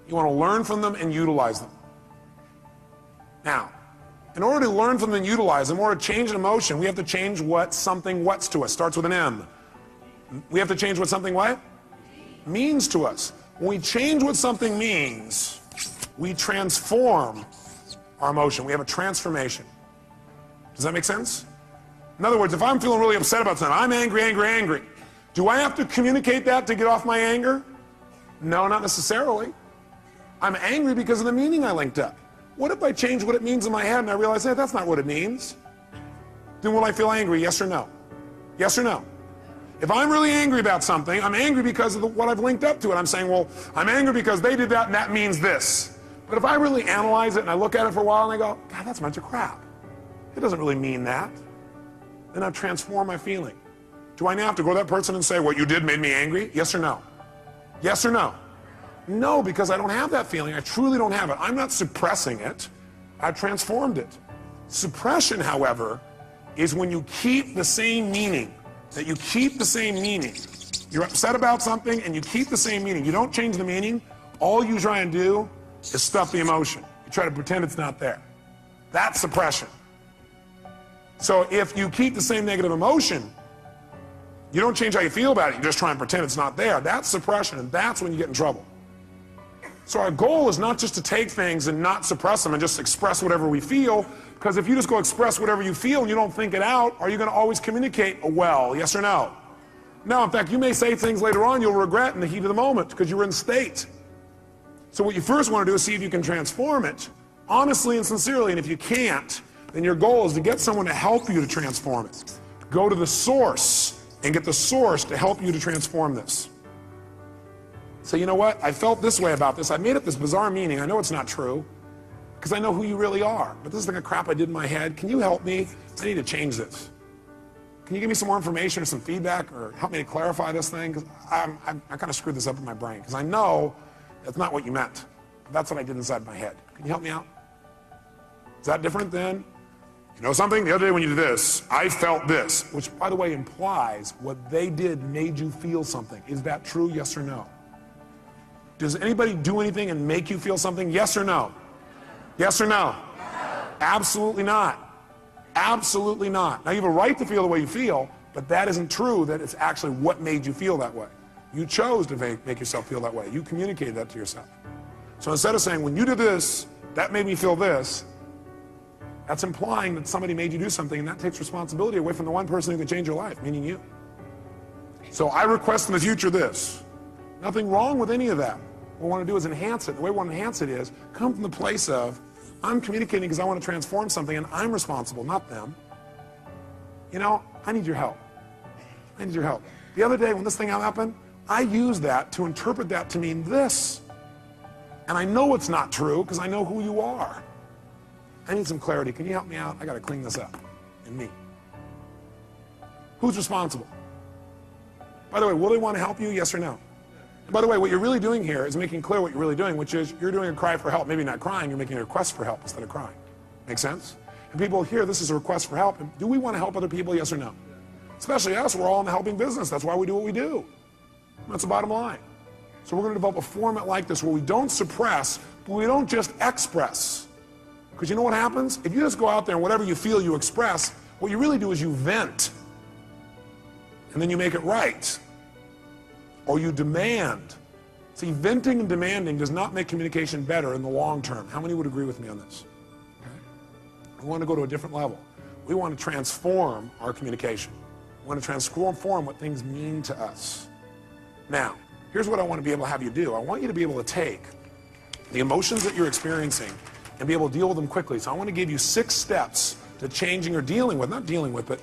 You want to learn from them and utilize them. Now, in order to learn from them and utilize them, in order to change an emotion, we have to change what something what's to us. Starts with an M. We have to change what something what? Means to us. When we change what something means, we transform our emotion. We have a transformation. Does that make sense? In other words, if I'm feeling really upset about something, I'm angry, angry, angry. Do I have to communicate that to get off my anger? No, not necessarily. I'm angry because of the meaning I linked up. What if I change what it means in my head and I realize, hey, that's not what it means? Then will I feel angry, yes or no? Yes or no? If I'm really angry about something, I'm angry because of what I've linked up to it. I'm saying, well, I'm angry because they did that and that means this. But if I really analyze it and I look at it for a while and I go, God, that's a bunch of crap. It doesn't really mean that. Then I've transformed my feeling. Do I now have to go to that person and say, what you did made me angry? Yes or no? Yes or no? No, because I don't have that feeling. I truly don't have it. I'm not suppressing it. I've transformed it. Suppression, however, is when you keep the same meaning. That you keep the same meaning. You're upset about something and you keep the same meaning. You don't change the meaning. All you try and do is stuff the emotion. You try to pretend it's not there. That's suppression. So if you keep the same negative emotion, you don't change how you feel about it. You just try and pretend it's not there. That's suppression, and that's when you get in trouble. So our goal is not just to take things and not suppress them and just express whatever we feel, because if you just go express whatever you feel and you don't think it out, are you going to always communicate well, yes or no? No, in fact, you may say things later on you'll regret in the heat of the moment because you were in state. So what you first want to do is see if you can transform it, honestly and sincerely, and if you can't, then your goal is to get someone to help you to transform it. Go to the source and get the source to help you to transform this. So you know what? I felt this way about this. I made up this bizarre meaning. I know it's not true because I know who you really are. But this is like a crap I did in my head. Can you help me? I need to change this. Can you give me some more information or some feedback or help me to clarify this thing? Because I kind of screwed this up in my brain because I know that's not what you meant. That's what I did inside my head. Can you help me out? Is that different than, you know something? The other day when you did this, I felt this, which by the way implies what they did made you feel something. Is that true, yes or no? Does anybody do anything and make you feel something, yes or no? Yes or no? Absolutely not. Absolutely not. Now you have a right to feel the way you feel, but that isn't true that it's actually what made you feel that way. You chose to make yourself feel that way. You communicated that to yourself. So instead of saying, when you did this, that made me feel this, that's implying that somebody made you do something, and that takes responsibility away from the one person who can change your life, meaning you. So I request in the future this. Nothing wrong with any of that. What we want to do is enhance it. The way we want to enhance it is come from the place of, I'm communicating because I want to transform something, and I'm responsible, not them. You know, I need your help. I need your help. The other day when this thing happened, I used that to interpret that to mean this. And I know it's not true because I know who you are. I need some clarity. Can you help me out? I got to clean this up. And me. Who's responsible? By the way, will they want to help you? Yes or no? And by the way, what you're really doing here is making clear what you're really doing, which is you're doing a cry for help. Maybe not crying, you're making a request for help instead of crying. Make sense? And people hear this is a request for help. And do we want to help other people? Yes or no? Especially us, we're all in the helping business. That's why we do what we do. That's the bottom line. So we're going to develop a format like this where we don't suppress, but we don't just express. Because you know what happens? If you just go out there and whatever you feel you express, what you really do is you vent. And then you make it right. Or you demand. See, venting and demanding does not make communication better in the long term. How many would agree with me on this? Okay. We want to go to a different level. We want to transform our communication. We want to transform what things mean to us. Now, here's what I want to be able to have you do. I want you to be able to take the emotions that you're experiencing and be able to deal with them quickly. So I want to give you 6 steps to changing or dealing with, not dealing with, but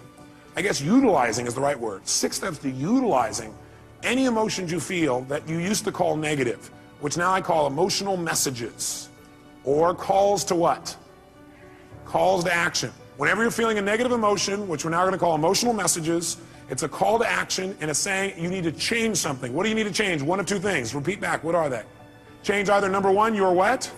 I guess utilizing is the right word. 6 steps to utilizing any emotions you feel that you used to call negative, which now I call emotional messages, or calls to what? Calls to action. Whenever you're feeling a negative emotion, which we're now going to call emotional messages, it's a call to action, and it's saying you need to change something. What do you need to change? One of 2 things. Repeat back. What are they? Change either number 1, your what?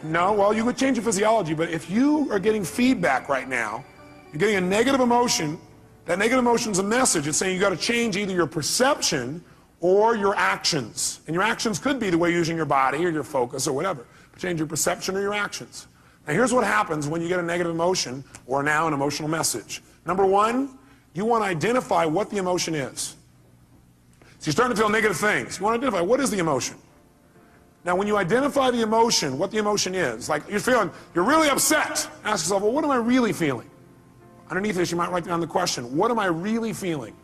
No, well, you could change your physiology, but if you are getting feedback right now, you're getting a negative emotion, that negative emotion is a message. It's saying you got to change either your perception or your actions. And your actions could be the way you're using your body or your focus or whatever. But change your perception or your actions. Now, here's what happens when you get a negative emotion or now an emotional message. Number 1, you want to identify what the emotion is. So you're starting to feel negative things. You want to identify what is the emotion. Now, when you identify the emotion, what the emotion is, like you're really upset. Ask yourself, well, what am I really feeling? Underneath this, you might write down the question, what am I really feeling?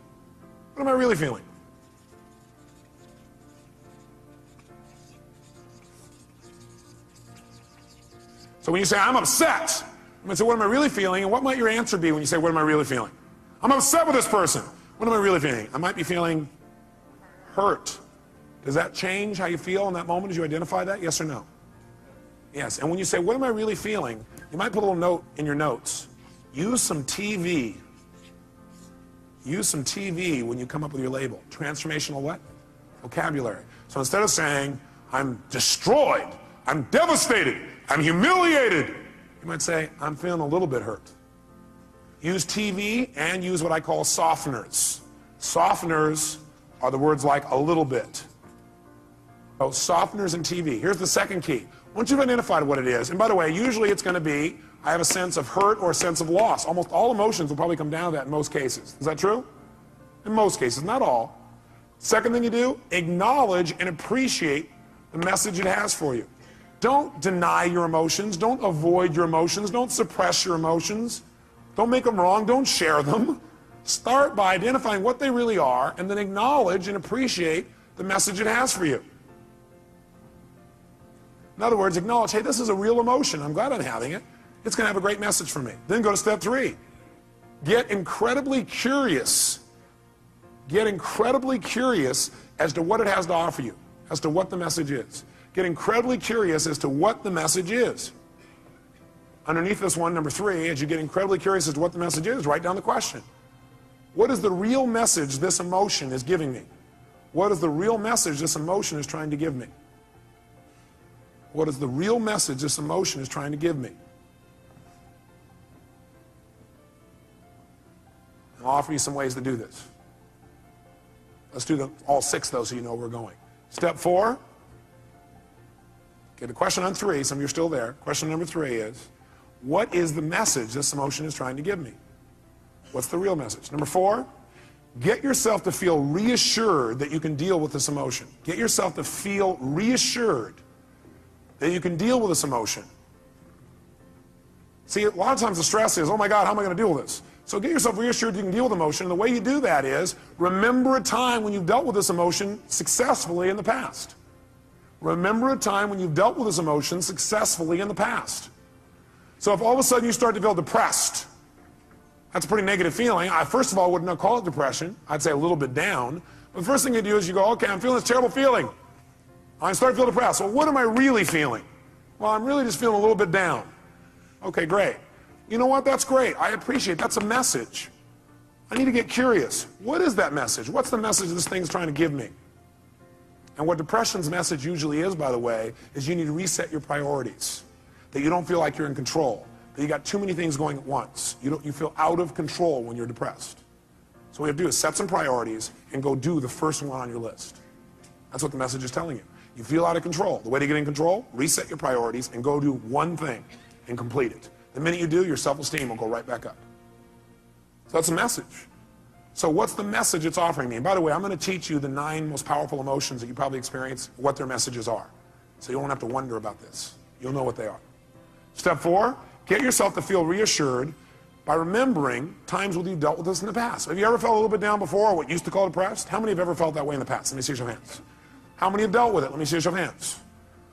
What am I really feeling? So when you say, I'm upset, I'm going to say, what am I really feeling? And what might your answer be when you say, what am I really feeling? I'm upset with this person. What am I really feeling? I might be feeling hurt. Does that change how you feel in that moment as you identify that? Yes or no? Yes. And when you say, what am I really feeling? You might put a little note in your notes. Use some TV. Use some TV when you come up with your label. Transformational what? Vocabulary. So instead of saying, I'm destroyed, I'm devastated, I'm humiliated, you might say, I'm feeling a little bit hurt. Use TV and use what I call softeners. Softeners are the words like a little bit. So softeners and TV. Here's the second key. Once you've identified what it is, and by the way, usually it's going to be, I have a sense of hurt or a sense of loss. Almost all emotions will probably come down to that in most cases. Is that true? In most cases, not all. Second thing you do, acknowledge and appreciate the message it has for you. Don't deny your emotions. Don't avoid your emotions. Don't suppress your emotions. Don't make them wrong. Don't share them. Start by identifying what they really are and then acknowledge and appreciate the message it has for you. In other words, acknowledge, hey, this is a real emotion. I'm glad I'm having it. It's going to have a great message for me. Then go to step 3. Get incredibly curious. Get incredibly curious as to what it has to offer you, as to what the message is. Get incredibly curious as to what the message is. Underneath this one, number 3, as you get incredibly curious as to what the message is, write down the question. What is the real message this emotion is giving me? What is the real message this emotion is trying to give me? What is the real message this emotion is trying to give me? I'll offer you some ways to do this. Let's do them all 6 though so you know where we're going. Step 4. Okay, the question on 3, some of you are still there. Question number 3 is, what is the message this emotion is trying to give me? What's the real message? Number 4, get yourself to feel reassured that you can deal with this emotion. Get yourself to feel reassured that you can deal with this emotion. See, a lot of times the stress is, oh my God, how am I going to deal with this? So get yourself reassured you can deal with emotion. And the way you do that is, remember a time when you've dealt with this emotion successfully in the past. Remember a time when you've dealt with this emotion successfully in the past. So if all of a sudden you start to feel depressed, that's a pretty negative feeling. I, first of all, would not call it depression. I'd say a little bit down. But the first thing you do is you go, okay, I'm feeling this terrible feeling. I start to feel depressed. Well, what am I really feeling? Well, I'm really just feeling a little bit down. Okay, great. You know what? That's great. I appreciate it. That's a message. I need to get curious. What is that message? What's the message this thing's trying to give me? And what depression's message usually is, by the way, is you need to reset your priorities. That you don't feel like you're in control. That you got too many things going at once. You feel out of control when you're depressed. So what you have to do is set some priorities and go do the first one on your list. That's what the message is telling you. You feel out of control. The way to get in control, reset your priorities and go do one thing. and complete it. The minute you do, your self-esteem will go right back up. So that's a message. So what's the message it's offering me? And by the way, I'm going to teach you the 9 most powerful emotions that you probably experience, what their messages are. So you won't have to wonder about this. You'll know what they are. Step 4, get yourself to feel reassured by remembering times when you've dealt with this in the past. Have you ever felt a little bit down before, or what you used to call depressed? How many have ever felt that way in the past? Let me see your hands. How many have dealt with it? Let me see your hands.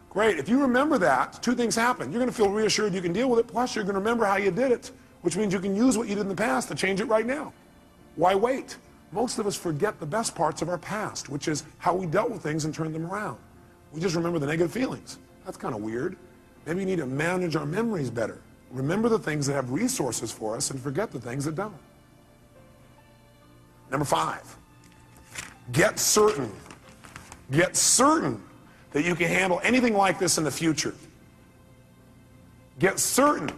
Great. If you remember that, 2 things happen. You're going to feel reassured you can deal with it, plus you're going to remember how you did it, which means you can use what you did in the past to change it right now. Why wait? Most of us forget the best parts of our past, which is how we dealt with things and turned them around. We just remember the negative feelings. That's kind of weird. Maybe we need to manage our memories better. Remember the things that have resources for us and forget the things that don't. Number 5, get certain. Get certain that you can handle anything like this in the future. Get certain.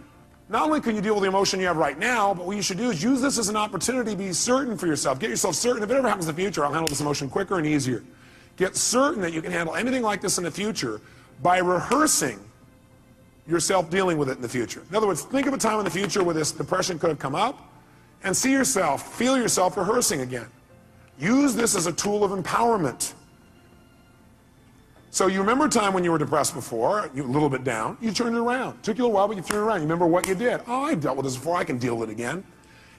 Not only can you deal with the emotion you have right now, but what you should do is use this as an opportunity to be certain for yourself. Get yourself certain. If it ever happens in the future, I'll handle this emotion quicker and easier. Get certain that you can handle anything like this in the future by rehearsing yourself dealing with it in the future. In other words, think of a time in the future where this depression could have come up and see yourself, feel yourself rehearsing again. Use this as a tool of empowerment. So you remember a time when you were depressed before, you were a little bit down, you turned it around. It took you a while, but you turned it around. You remember what you did. Oh, I dealt with this before, I can deal with it again.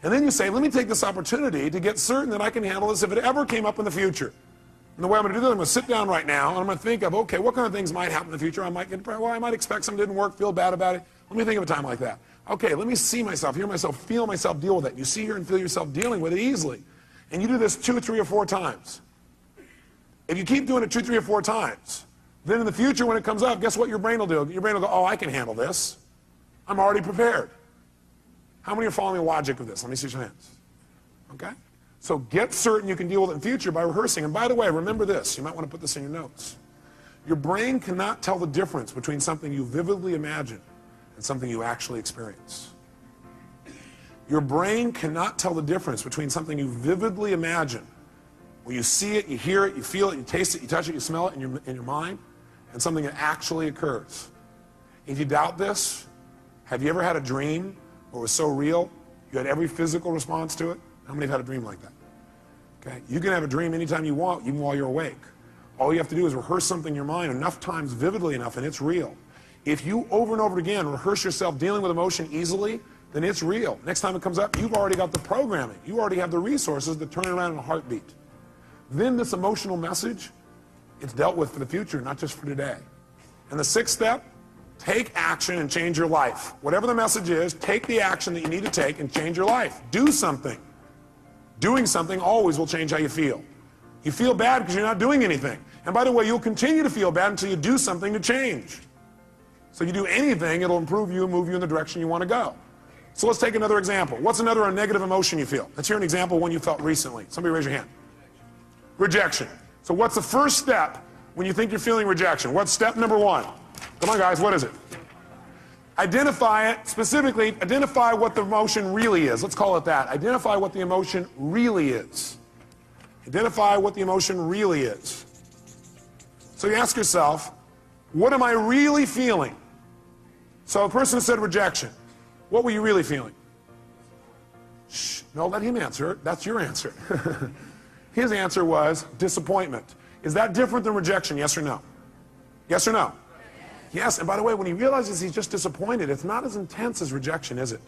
And then you say, let me take this opportunity to get certain that I can handle this if it ever came up in the future. And the way I'm going to do that, I'm going to sit down right now, and I'm going to think of, okay, what kind of things might happen in the future? I might get depressed. Well, I might expect something didn't work, feel bad about it. Let me think of a time like that. Okay, let me see myself, hear myself, feel myself deal with it. You see, hear, and feel yourself dealing with it easily. And you do this 2, 3, or 4 times. If you keep doing it 2, 3, or 4 times, then in the future when it comes up, guess what your brain will do? Your brain will go, oh, I can handle this. I'm already prepared. How many are following the logic of this? Let me see your hands. Okay? So get certain you can deal with it in the future by rehearsing. And by the way, remember this. You might want to put this in your notes. Your brain cannot tell the difference between something you vividly imagine and something you actually experience. Your brain cannot tell the difference between something you vividly imagine, where you see it, you hear it, you feel it, you taste it, you touch it, you smell it in your mind, and something that actually occurs. If you doubt this, have you ever had a dream where it was so real you had every physical response to it? How many have had a dream like that? Okay, you can have a dream anytime you want, even while you're awake. All you have to do is rehearse something in your mind enough times, vividly enough, and it's real. If you over and over again rehearse yourself dealing with emotion easily, then it's real. Next time it comes up, you've already got the programming. You already have the resources to turn it around in a heartbeat. Then this emotional message, it's dealt with for the future, not just for today. And the 6th step, take action and change your life. Whatever the message is, take the action that you need to take and change your life. Do something. Doing something always will change how you feel. You feel bad because you're not doing anything. And by the way, you'll continue to feel bad until you do something to change. So you do anything, it'll improve you and move you in the direction you want to go. So let's take another example. What's another negative emotion you feel? Let's hear an example, one you felt recently. Somebody raise your hand. Rejection. So what's the first step when you think you're feeling rejection? What's step number 1? Come on, guys, what is it? Identify it. Specifically, identify what the emotion really is. Let's call it that. Identify what the emotion really is. Identify what the emotion really is. So you ask yourself, what am I really feeling? So a person said rejection. What were you really feeling? Shh, no, let him answer it. That's your answer. His answer was disappointment. Is that different than rejection, yes or no? Yes or no? Yes, and by the way, when he realizes he's just disappointed, it's not as intense as rejection, is it?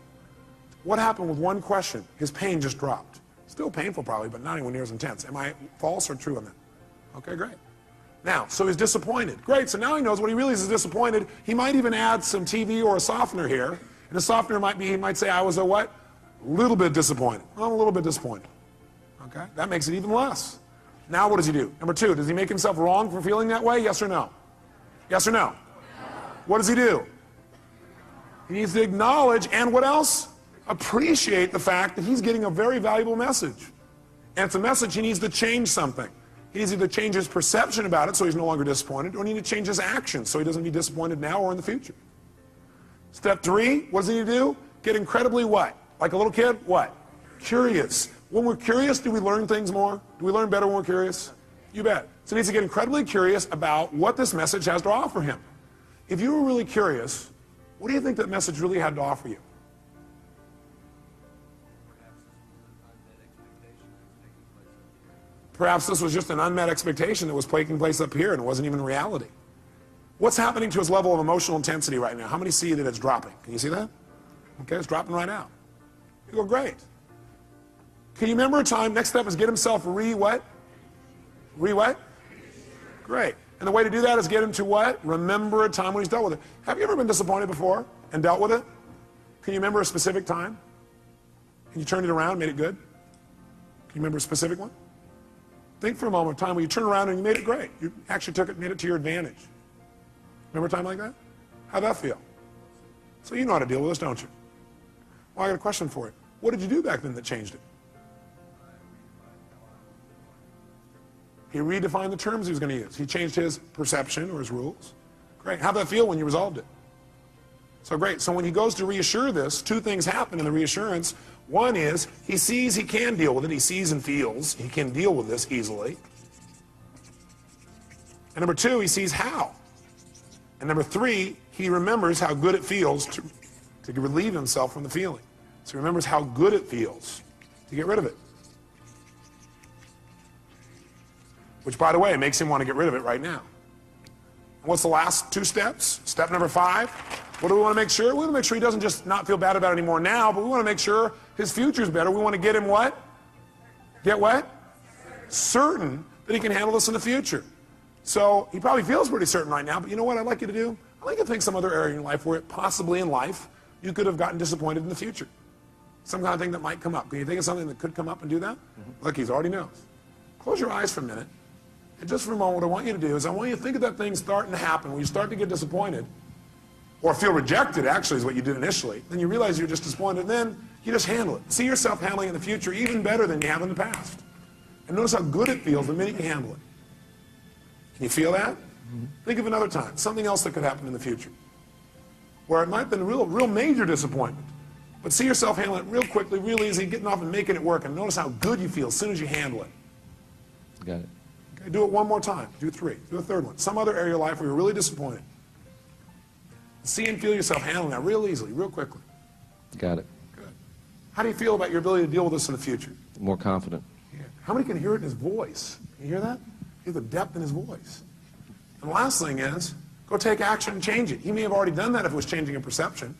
What happened with one question? His pain just dropped. Still painful probably, but not anywhere near as intense. Am I false or true on that? Okay, great. Now, so he's disappointed. Great, so now he knows when he really is disappointed, he might even add some TV or a softener here. And the softener might be, he might say, I was a what? A little bit disappointed. Well, I'm a little bit disappointed. Okay, that makes it even less. Now what does he do? Number 2, does he make himself wrong for feeling that way? Yes or no? Yes or no? What does he do? He needs to acknowledge and what else? Appreciate the fact that he's getting a very valuable message. And it's a message he needs to change something. He needs to either change his perception about it so he's no longer disappointed, or he needs to change his actions so he doesn't be disappointed now or in the future. Step 3, what does he need to do? Get incredibly what? Like a little kid? What? Curious. When we're curious, do we learn things more? Do we learn better when we're curious? You bet. So he needs to get incredibly curious about what this message has to offer him. If you were really curious, What do you think that message really had to offer you? Perhaps this was just an unmet expectation that was taking place up here and it wasn't even reality. What's happening to his level of emotional intensity right now? How many see that it's dropping? Can you see that? Okay, it's dropping right now. You go, great. Can you remember a time? Next step is get himself what? What? Great. And the way to do that is get him to what? Remember a time when he's dealt with it. Have you ever been disappointed before and dealt with it? Can you remember a specific time? And you turned it around, made it good? Can you remember a specific one? Think for a moment of time when you turned around and you made it great. You actually took it, made it to your advantage. Remember a time like that? How'd that feel? So you know how to deal with this, don't you? Well, I got a question for you. What did you do back then that changed it? He redefined the terms he was going to use. He changed his perception or his rules. Great. How'd that feel when you resolved it? So great. So when he goes to reassure this, two things happen in the reassurance. One is he sees he can deal with it. He sees and feels he can deal with this easily. And number two, he sees how. And number three, he remembers how good it feels to relieve himself from the feeling. So he remembers how good it feels to get rid of it. Which, by the way, makes him want to get rid of it right now. And what's the last two steps? Step number 5. What do we want to make sure? We want to make sure he doesn't just not feel bad about it anymore now, but we want to make sure his future's better. We want to get him what? Get what? Certain that he can handle this in the future. So he probably feels pretty certain right now, but you know what I'd like you to do? I'd like you to think some other area in your life where possibly in life you could have gotten disappointed in the future. Some kind of thing that might come up. Can you think of something that could come up and do that? Look, he already knows. Close your eyes for a minute. And just for a moment, what I want you to do is I want you to think of that thing starting to happen when you start to get disappointed or feel rejected, actually, is what you did initially. Then you realize you're just disappointed, and then you just handle it. See yourself handling it in the future even better than you have in the past. And notice how good it feels the minute you handle it. Can you feel that? Think of another time, something else that could happen in the future, where it might have been a real major disappointment. But see yourself handling it real quickly, real easy, getting off and making it work, and notice how good you feel as soon as you handle it. Got it. Okay, do it one more time. Do 3. Do a third one. Some other area of your life where you're really disappointed. See and feel yourself handling that real easily, real quickly. Got it. Good. How do you feel about your ability to deal with this in the future? More confident. Yeah. How many can hear it in his voice? Can you hear that? Hear the depth in his voice. And the last thing is, go take action and change it. He may have already done that if it was changing a perception.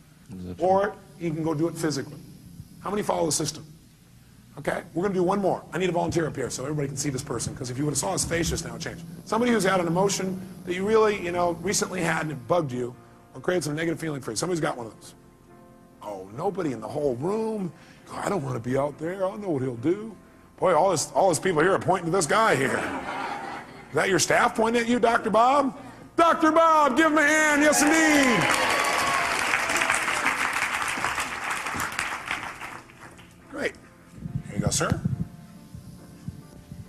Or he can go do it physically. How many follow the system? Okay, we're going to do one more. I need a volunteer up here so everybody can see this person, because if you would have saw his face just now, it changed. Somebody who's had an emotion that you really, recently had and it bugged you or created some negative feeling for you. Somebody's got one of those. Oh, nobody in the whole room. God, I don't want to be out there. I know what he'll do. Boy, all these people here are pointing to this guy here. Is that your staff pointing at you, Dr. Bob? Dr. Bob, give him a hand. Yes, indeed. Great. Here you go, sir.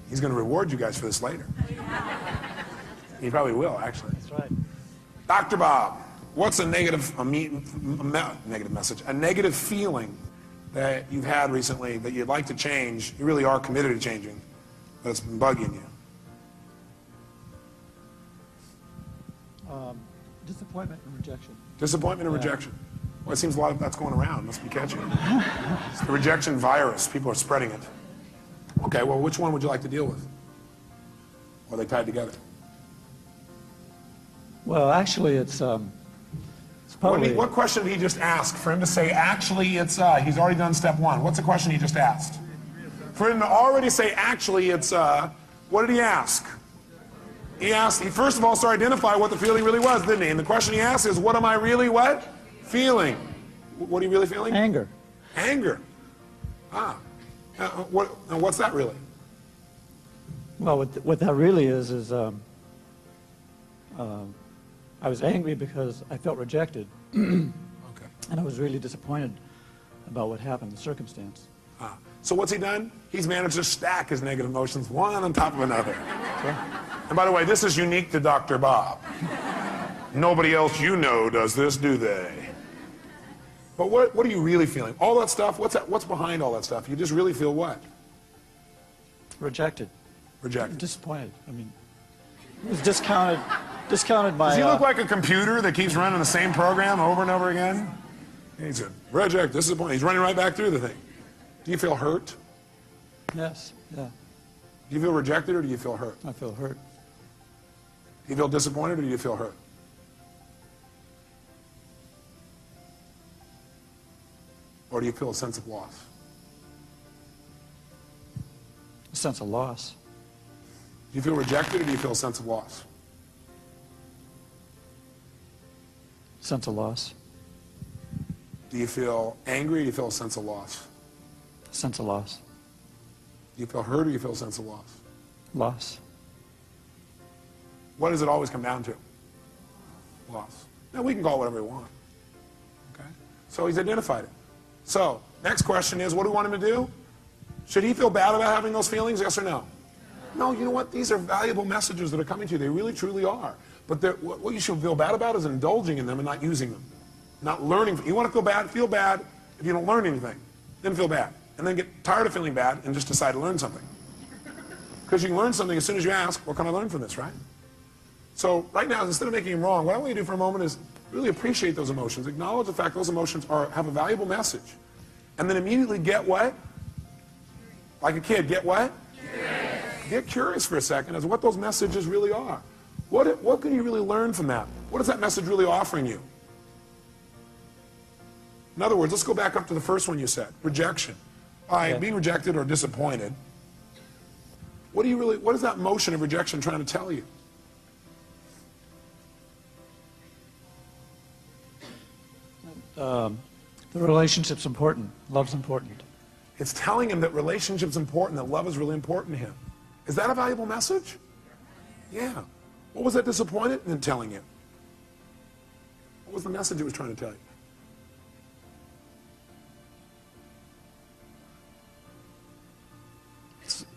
He's going to reward you guys for this later. He probably will, actually. That's right. Dr. Bob, what's a negative feeling that you've had recently that you'd like to change, you really are committed to changing, but it's been bugging you? Disappointment and rejection. Disappointment and rejection. Well, it seems a lot of that's going around. Must be catching. It's the rejection virus. People are spreading it. Okay, well, which one would you like to deal with? Or are they tied together? Well, actually, it's probably... What question did he just ask? For him to say, actually, it's, he's already done step 1. What's the question he just asked? For him to already say, actually, it's, what did he ask? He first of all started to identify what the feeling really was, didn't he? And the question he asked is, what am I really what? Feeling. What are you really feeling? Anger. Anger. What's that really? Well, what that really is I was angry because I felt rejected. Okay. And I was really disappointed about what happened, the circumstance. So what's he done? He's managed to stack his negative emotions one on top of another. Okay. And by the way, this is unique to Dr. Bob. Nobody else you know does this, do they? But what are you really feeling? All that stuff, what's behind all that stuff? You just really feel what? Rejected. Rejected. Disappointed. I mean, it was discounted. discounted my... Does he look like a computer that keeps running the same program over and over again? He said, reject, disappoint. He's running right back through the thing. Do you feel hurt? Yes, yeah. Do you feel rejected or do you feel hurt? I feel hurt. Do you feel disappointed or do you feel hurt? Or do you feel a sense of loss? A sense of loss. Do you feel rejected or do you feel a sense of loss? Sense of loss. Do you feel angry or do you feel a sense of loss? Sense of loss. Do you feel hurt or do you feel a sense of loss? Loss. What does it always come down to? Loss. Now we can call it whatever we want. Okay? So he's identified it. So, next question is, what do we want him to do? Should he feel bad about having those feelings, yes or no? No, you know what? These are valuable messages that are coming to you. They really, truly are. But what you should feel bad about is indulging in them and not using them. Not learning. You want to feel bad if you don't learn anything. Then feel bad. And then get tired of feeling bad and just decide to learn something. Because you can learn something as soon as you ask, what can I learn from this, right? So right now, instead of making him wrong, what I want you to do for a moment is really appreciate those emotions. Acknowledge the fact those emotions have a valuable message. And then immediately get what? Like a kid, get what? Curious. Get curious for a second as to what those messages really are. What can you really learn from that? What is that message really offering you? In other words, let's go back up to the first one you said, rejection. By being rejected or disappointed, what is that motion of rejection trying to tell you? The relationship's important. Love's important. It's telling him that relationship's important, that love is really important to him. Is that a valuable message? Yeah. What was that disappointed in telling you? What was the message it was trying to tell you?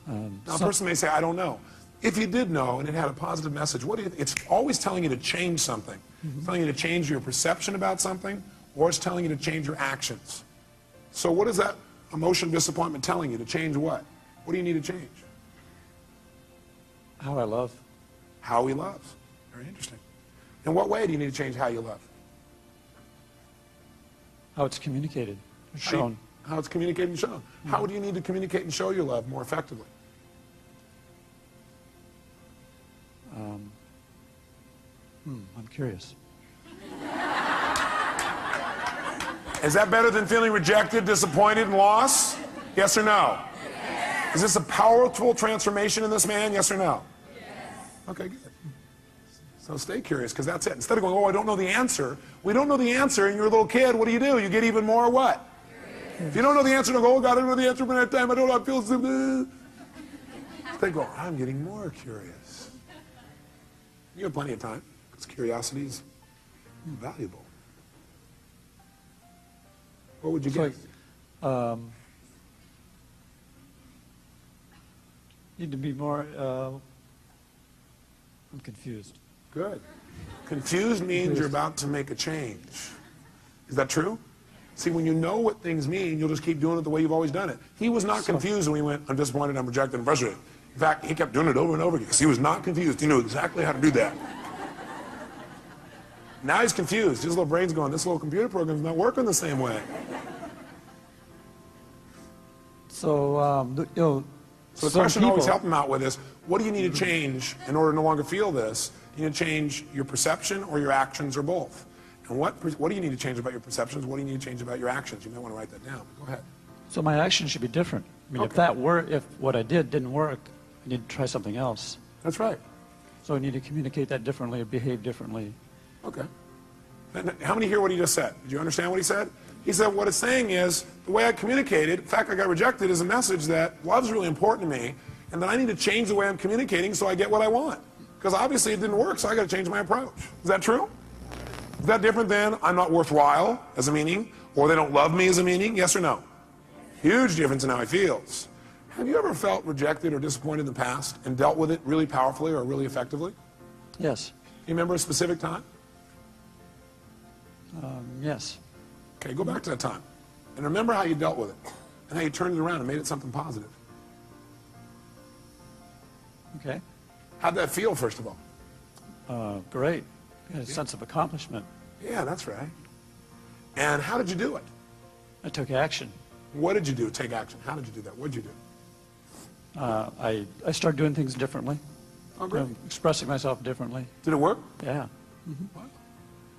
Now, a person may say, I don't know. If you did know and it had a positive message, it's always telling you to change something. It's telling you to change your perception about something, or it's telling you to change your actions. So what is that emotion of disappointment telling you? To change what? What do you need to change? How I love. How he loves. Very interesting. In what way do you need to change how you love? How it's communicated, shown. How it's communicated and shown. How do you need to communicate and show your love more effectively? I'm curious. Is that better than feeling rejected, disappointed, and lost? Yes or no? Yes. Is this a powerful transformation in this man? Yes or no? Yes. Okay, good. So stay curious, because that's it. Instead of going, oh, I don't know the answer. We don't know the answer, and you're a little kid. What do? You get even more what? Curious. If you don't know the answer, don't go, oh, God, I don't know the answer, but at that time, I don't know how it feels. They go, I'm getting more curious. You have plenty of time, because curiosity is valuable. What would you get? Need to be more, I'm confused. Good. Confused means you're about to make a change. Is that true? See, when you know what things mean, you'll just keep doing it the way you've always done it. He was not confused when he went, I'm disappointed, I'm rejected, I'm frustrated. In fact, he kept doing it over and over again because he was not confused. He knew exactly how to do that. Now he's confused. His little brain's going, this little computer program's not working the same way. So, So the question I always help him out with is, what do you need to change in order to no longer feel this? You need to change your perception or your actions or both. And what do you need to change about your perceptions? What do you need to change about your actions? You may want to write that down. Go ahead. So my action should be different. I mean, if what I did didn't work, I need to try something else. That's right. So I need to communicate that differently or behave differently. Okay. And how many hear what he just said? Did you understand what he said? He said what it's saying is, the way I communicated, the fact I got rejected is a message that love's really important to me, and that I need to change the way I'm communicating so I get what I want. Because obviously it didn't work, so I got to change my approach. Is that true? Is that different than I'm not worthwhile as a meaning, or they don't love me as a meaning? Yes or no? Huge difference in how he feels. Have you ever felt rejected or disappointed in the past and dealt with it really powerfully or really effectively? Yes. You remember a specific time? Yes. Okay, go back to that time. And remember how you dealt with it and how you turned it around and made it something positive. Okay. How'd that feel, first of all? Great. I had a sense of accomplishment. Yeah, that's right. And how did you do it? I took action. What did you do? Take action. How did you do that? What did you do? I started doing things differently. Oh, great. Expressing myself differently. Did it work? Yeah.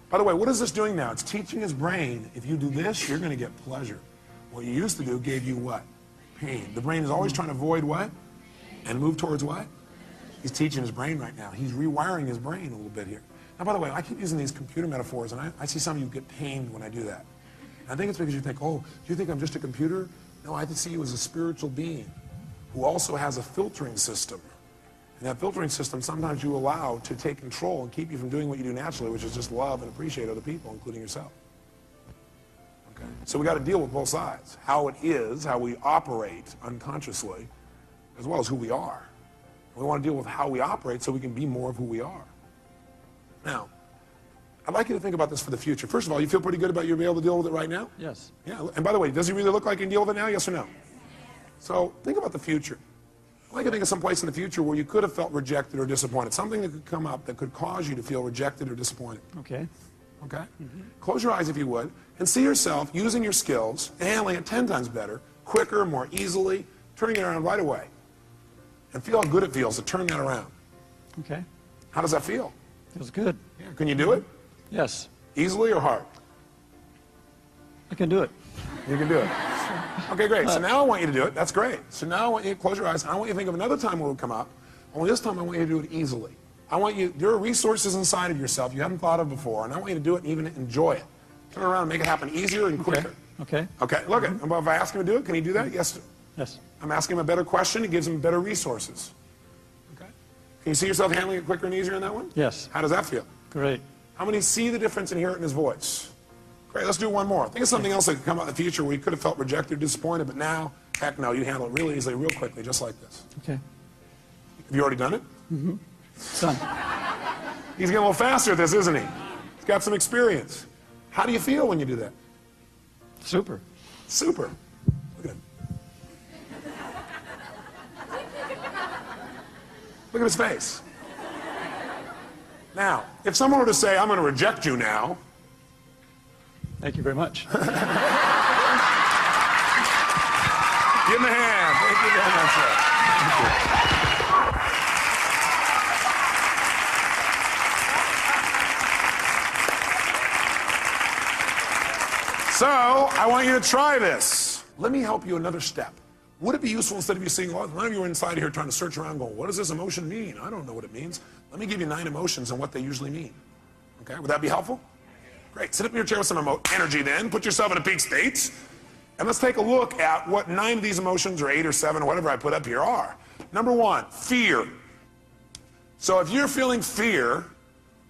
By the way, what is this doing now? It's teaching his brain, if you do this, you're going to get pleasure. What you used to do gave you what? Pain. The brain is always trying to avoid what? And move towards what? He's teaching his brain right now. He's rewiring his brain a little bit here. Now, by the way, I keep using these computer metaphors, and I see some of you get pained when I do that. And I think it's because you think, oh, do you think I'm just a computer? No, I see you as a spiritual being who also has a filtering system. And that filtering system sometimes you allow to take control and keep you from doing what you do naturally, which is just love and appreciate other people, including yourself. Okay? So we got to deal with both sides. How it is, how we operate unconsciously, as well as who we are. We want to deal with how we operate so we can be more of who we are. Now, I'd like you to think about this for the future. First of all, you feel pretty good about you being able to deal with it right now? Yes. Yeah, and by the way, does he really look like he can deal with it now, yes or no? So think about the future. I'd like you to think of some place in the future where you could have felt rejected or disappointed. Something that could come up that could cause you to feel rejected or disappointed. Okay. Okay? Close your eyes if you would, and see yourself using your skills, and handling it 10 times better, quicker, more easily, turning it around right away. And feel how good it feels to turn that around. Okay. How does that feel? Feels good. Yeah. Can you do it? Yes. Easily or hard? I can do it. You can do it. Okay, great. So now I want you to do it. That's great. So now I want you to close your eyes. I want you to think of another time where it would come up. Only this time I want you to do it easily. There are resources inside of yourself you haven't thought of before, and I want you to do it and even enjoy it. Turn around and make it happen easier and quicker. Okay. Okay, look at it. If I ask him to do it, can he do that? Yes. Yes. I'm asking him a better question. It gives him better resources. Okay. Can you see yourself handling it quicker and easier in that one? Yes. How does that feel? Great. How many see the difference and hear it in his voice? Great, let's do one more. Think of something else that could come out in the future where you could have felt rejected, disappointed, but now, heck no, you handle it really easily, real quickly, just like this. Okay. Have you already done it? Done. He's getting a little faster at this, isn't he? He's got some experience. How do you feel when you do that? Super. Super. Look at him. Look at his face. Now, if someone were to say, I'm going to reject you now, Thank you very much. give him a hand. Thank you very much, sir. So, I want you to try this. Let me help you another step. Would it be useful instead of you seeing, well, none of you are inside here trying to search around going, what does this emotion mean? I don't know what it means. Let me give you 9 emotions and what they usually mean. Okay, would that be helpful? Great. Sit up in your chair with some energy then. Put yourself in a peak state. And let's take a look at what 9 of these emotions, or 8 or 7, or whatever I put up here are. Number 1, fear. So if you're feeling fear,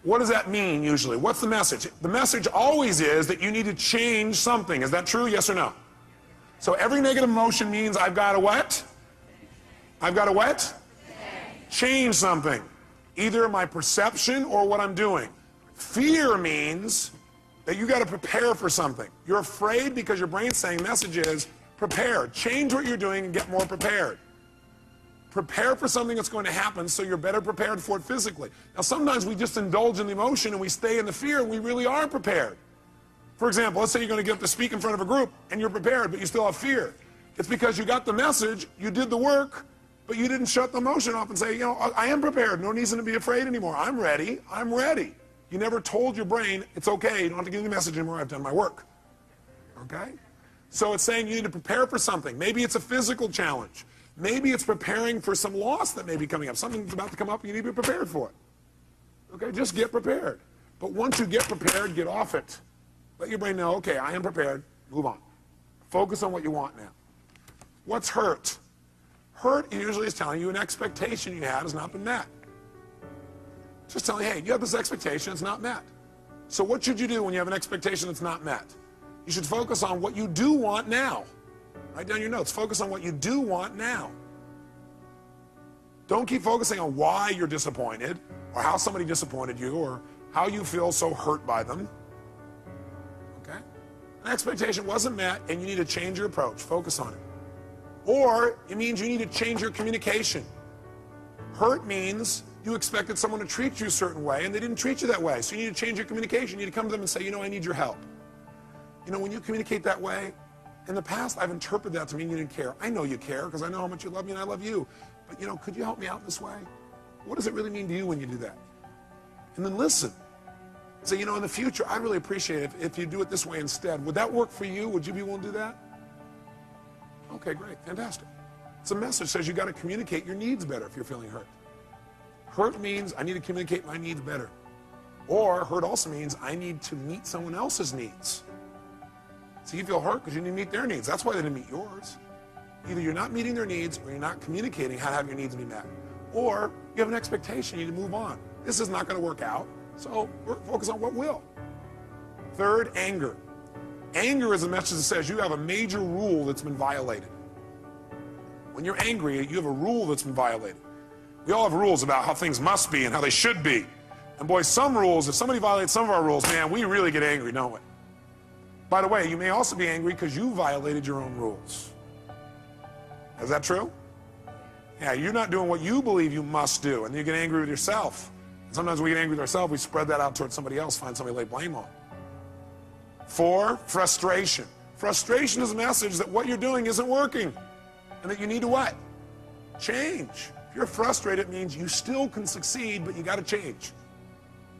what does that mean usually? What's the message? The message always is that you need to change something. Is that true? Yes or no? So every negative emotion means I've got to what? I've got to what? Change something. Either my perception or what I'm doing. Fear means that you got to prepare for something. You're afraid because your brain's saying message is prepare. Change what you're doing and get more prepared. Prepare for something that's going to happen so you're better prepared for it physically. Now sometimes we just indulge in the emotion and we stay in the fear and we really are prepared. For example, let's say you're going to get up to speak in front of a group and you're prepared but you still have fear. It's because you got the message, you did the work, but you didn't shut the emotion off and say, you know, I am prepared. No reason to be afraid anymore. I'm ready. I'm ready. You never told your brain, it's okay, you don't have to give me the message anymore, I've done my work. Okay? So it's saying you need to prepare for something. Maybe it's a physical challenge. Maybe it's preparing for some loss that may be coming up. Something's about to come up and you need to be prepared for it. Okay? Just get prepared. But once you get prepared, get off it. Let your brain know, okay, I am prepared, move on. Focus on what you want now. What's hurt? Hurt usually is telling you an expectation you had has not been met. Just telling you, hey, you have this expectation, it's not met. So what should you do when you have an expectation that's not met? You should focus on what you do want now. Write down your notes. Focus on what you do want now. Don't keep focusing on why you're disappointed, or how somebody disappointed you, or how you feel so hurt by them. Okay? An expectation wasn't met, and you need to change your approach. Focus on it. Or it means you need to change your communication. Hurt means You expected someone to treat you a certain way, and they didn't treat you that way. So you need to change your communication. You need to come to them and say, you know, I need your help. You know, when you communicate that way, in the past, I've interpreted that to mean you didn't care. I know you care because I know how much you love me and I love you. But, you know, could you help me out this way? What does it really mean to you when you do that? And then listen. Say, you know, in the future, I'd really appreciate it if you do it this way instead. Would that work for you? Would you be willing to do that? Okay, great. Fantastic. It's a message that says you got to communicate your needs better if you're feeling hurt. Hurt means I need to communicate my needs better. Or hurt also means I need to meet someone else's needs. So you feel hurt because you need to meet their needs. That's why they didn't meet yours. Either you're not meeting their needs or you're not communicating how to have your needs be met. Or you have an expectation, you need to move on. This is not going to work out, so focus on what will. Third, anger. Anger is a message that says you have a major rule that's been violated. When you're angry, you have a rule that's been violated. We all have rules about how things must be and how they should be. And boy, some rules, if somebody violates some of our rules, man, we really get angry, don't we? By the way, you may also be angry because you violated your own rules. Is that true? Yeah, you're not doing what you believe you must do, and you get angry with yourself. And sometimes when we get angry with ourselves, we spread that out towards somebody else, find somebody to lay blame on. 4, frustration. Frustration is a message that what you're doing isn't working, and that you need to what? Change. If you're frustrated, it means you still can succeed, but you got to change.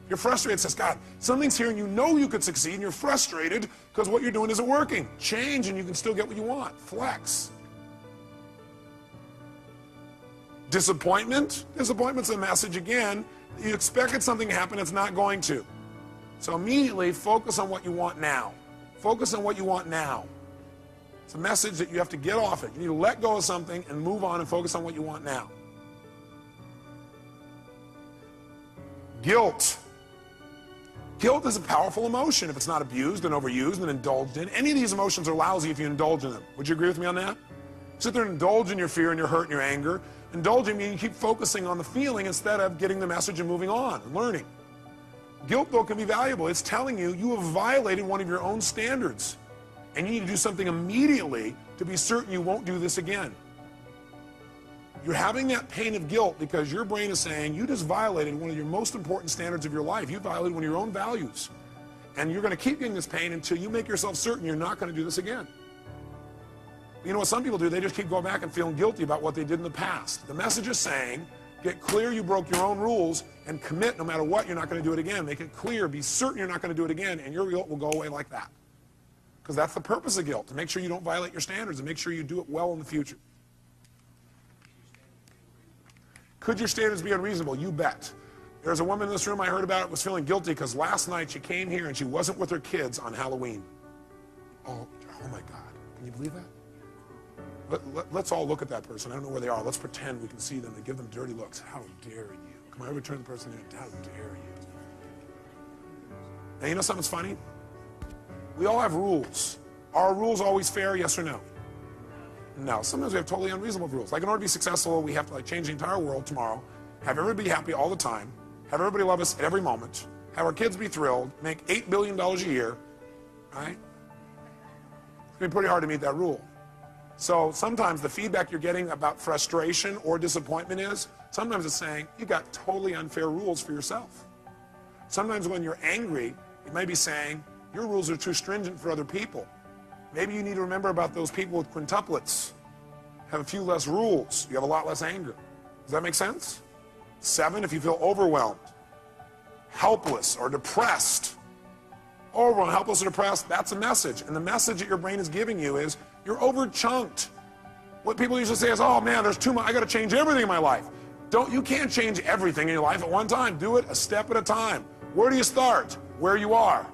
You're frustrated, it says, God, something's here and you know you could succeed, and you're frustrated because what you're doing isn't working. Change and you can still get what you want. Flex. Disappointment. Disappointment's a message, again, that you expected something to happen, it's not going to. So immediately focus on what you want now. Focus on what you want now. It's a message that you have to get off it. You need to let go of something and move on and focus on what you want now. Guilt. Guilt is a powerful emotion if it's not abused and overused and indulged in. Any of these emotions are lousy if you indulge in them. Would you agree with me on that? Sit there and indulge in your fear and your hurt and your anger. Indulging means you keep focusing on the feeling instead of getting the message and moving on and learning. Guilt, though, can be valuable. It's telling you you have violated one of your own standards, and you need to do something immediately to be certain you won't do this again. You're having that pain of guilt because your brain is saying you just violated one of your most important standards of your life. You violated one of your own values. And you're going to keep getting this pain until you make yourself certain you're not going to do this again. You know what some people do? They just keep going back and feeling guilty about what they did in the past. The message is saying, get clear you broke your own rules and commit no matter what, you're not going to do it again. Make it clear, be certain you're not going to do it again, and your guilt will go away like that. Because that's the purpose of guilt, to make sure you don't violate your standards and make sure you do it well in the future. Could your standards be unreasonable? You bet. There's a woman in this room I heard about was feeling guilty because last night she came here and she wasn't with her kids on Halloween. Oh my God. Can you believe that? Let's all look at that person. I don't know where they are. Let's pretend we can see them and give them dirty looks. How dare you? Come on, everybody turn the person in. How dare you? Now, you know something's funny? We all have rules. Are rules always fair, yes or no? No. Sometimes we have totally unreasonable rules. Like in order to be successful, we have to change the entire world tomorrow, have everybody be happy all the time, have everybody love us at every moment, have our kids be thrilled, make $8 billion a year, right? It's going to be pretty hard to meet that rule. So sometimes the feedback you're getting about frustration or disappointment is, sometimes it's saying, you got totally unfair rules for yourself. Sometimes when you're angry, it may be saying, your rules are too stringent for other people. Maybe you need to remember about those people with quintuplets. Have a few less rules. You have a lot less anger. Does that make sense? 7, if you feel overwhelmed, helpless, or depressed. Overwhelmed, helpless, or depressed, that's a message. And the message that your brain is giving you is, you're over-chunked. What people usually say is, oh man, there's too much, I gotta change everything in my life. You can't change everything in your life at one time. Do it a step at a time. Where do you start? Where you are.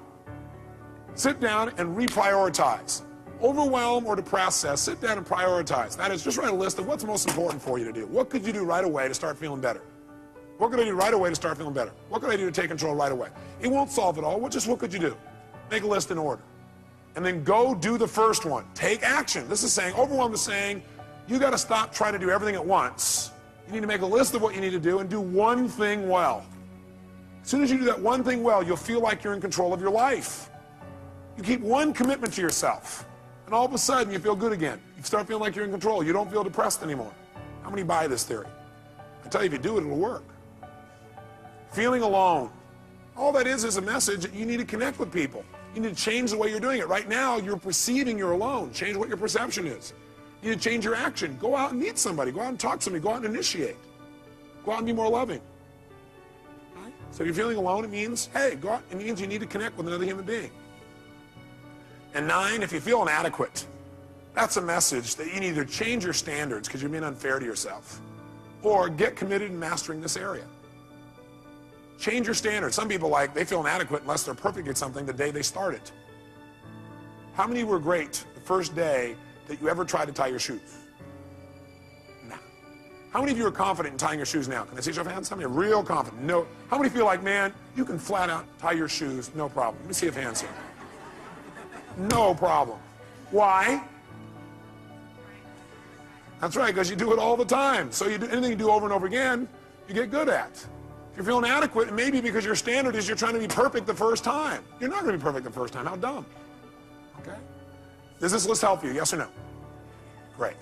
Sit down and reprioritize. Overwhelmed or depressed says, sit down and prioritize. That is, just write a list of what's most important for you to do. What could you do right away to start feeling better? What could I do right away to start feeling better? What could I do to take control right away? It won't solve it all. What could you do? Make a list in order. And then go do the first one. Take action. This is saying, overwhelmed is saying, you got to stop trying to do everything at once. You need to make a list of what you need to do and do one thing well. As soon as you do that one thing well, you'll feel like you're in control of your life. You keep one commitment to yourself, and all of a sudden you feel good again. You start feeling like you're in control. You don't feel depressed anymore. How many buy this theory? I tell you, if you do it, it'll work. Feeling alone. All that is a message that you need to connect with people. You need to change the way you're doing it. Right now, you're perceiving you're alone. Change what your perception is. You need to change your action. Go out and meet somebody. Go out and talk to somebody. Go out and initiate. Go out and be more loving. Right? So if you're feeling alone, it means, hey, go out. It means you need to connect with another human being. And 9, if you feel inadequate, that's a message that you need to change your standards because you're being unfair to yourself, or get committed in mastering this area. Change your standards. Some people, they feel inadequate unless they're perfect at something the day they start it. How many were great the first day that you ever tried to tie your shoes? No. How many of you are confident in tying your shoes now? Can I see your hands? How many are real confident? No. How many feel like, man, you can flat out tie your shoes, no problem? Let me see if hands here. No problem. Why? That's right, because you do it all the time. So you do anything you do over and over again, you get good at. If you're feeling inadequate, it may be because your standard is you're trying to be perfect the first time. You're not going to be perfect the first time. How dumb. Okay? Does this list help you? Yes or no? Great.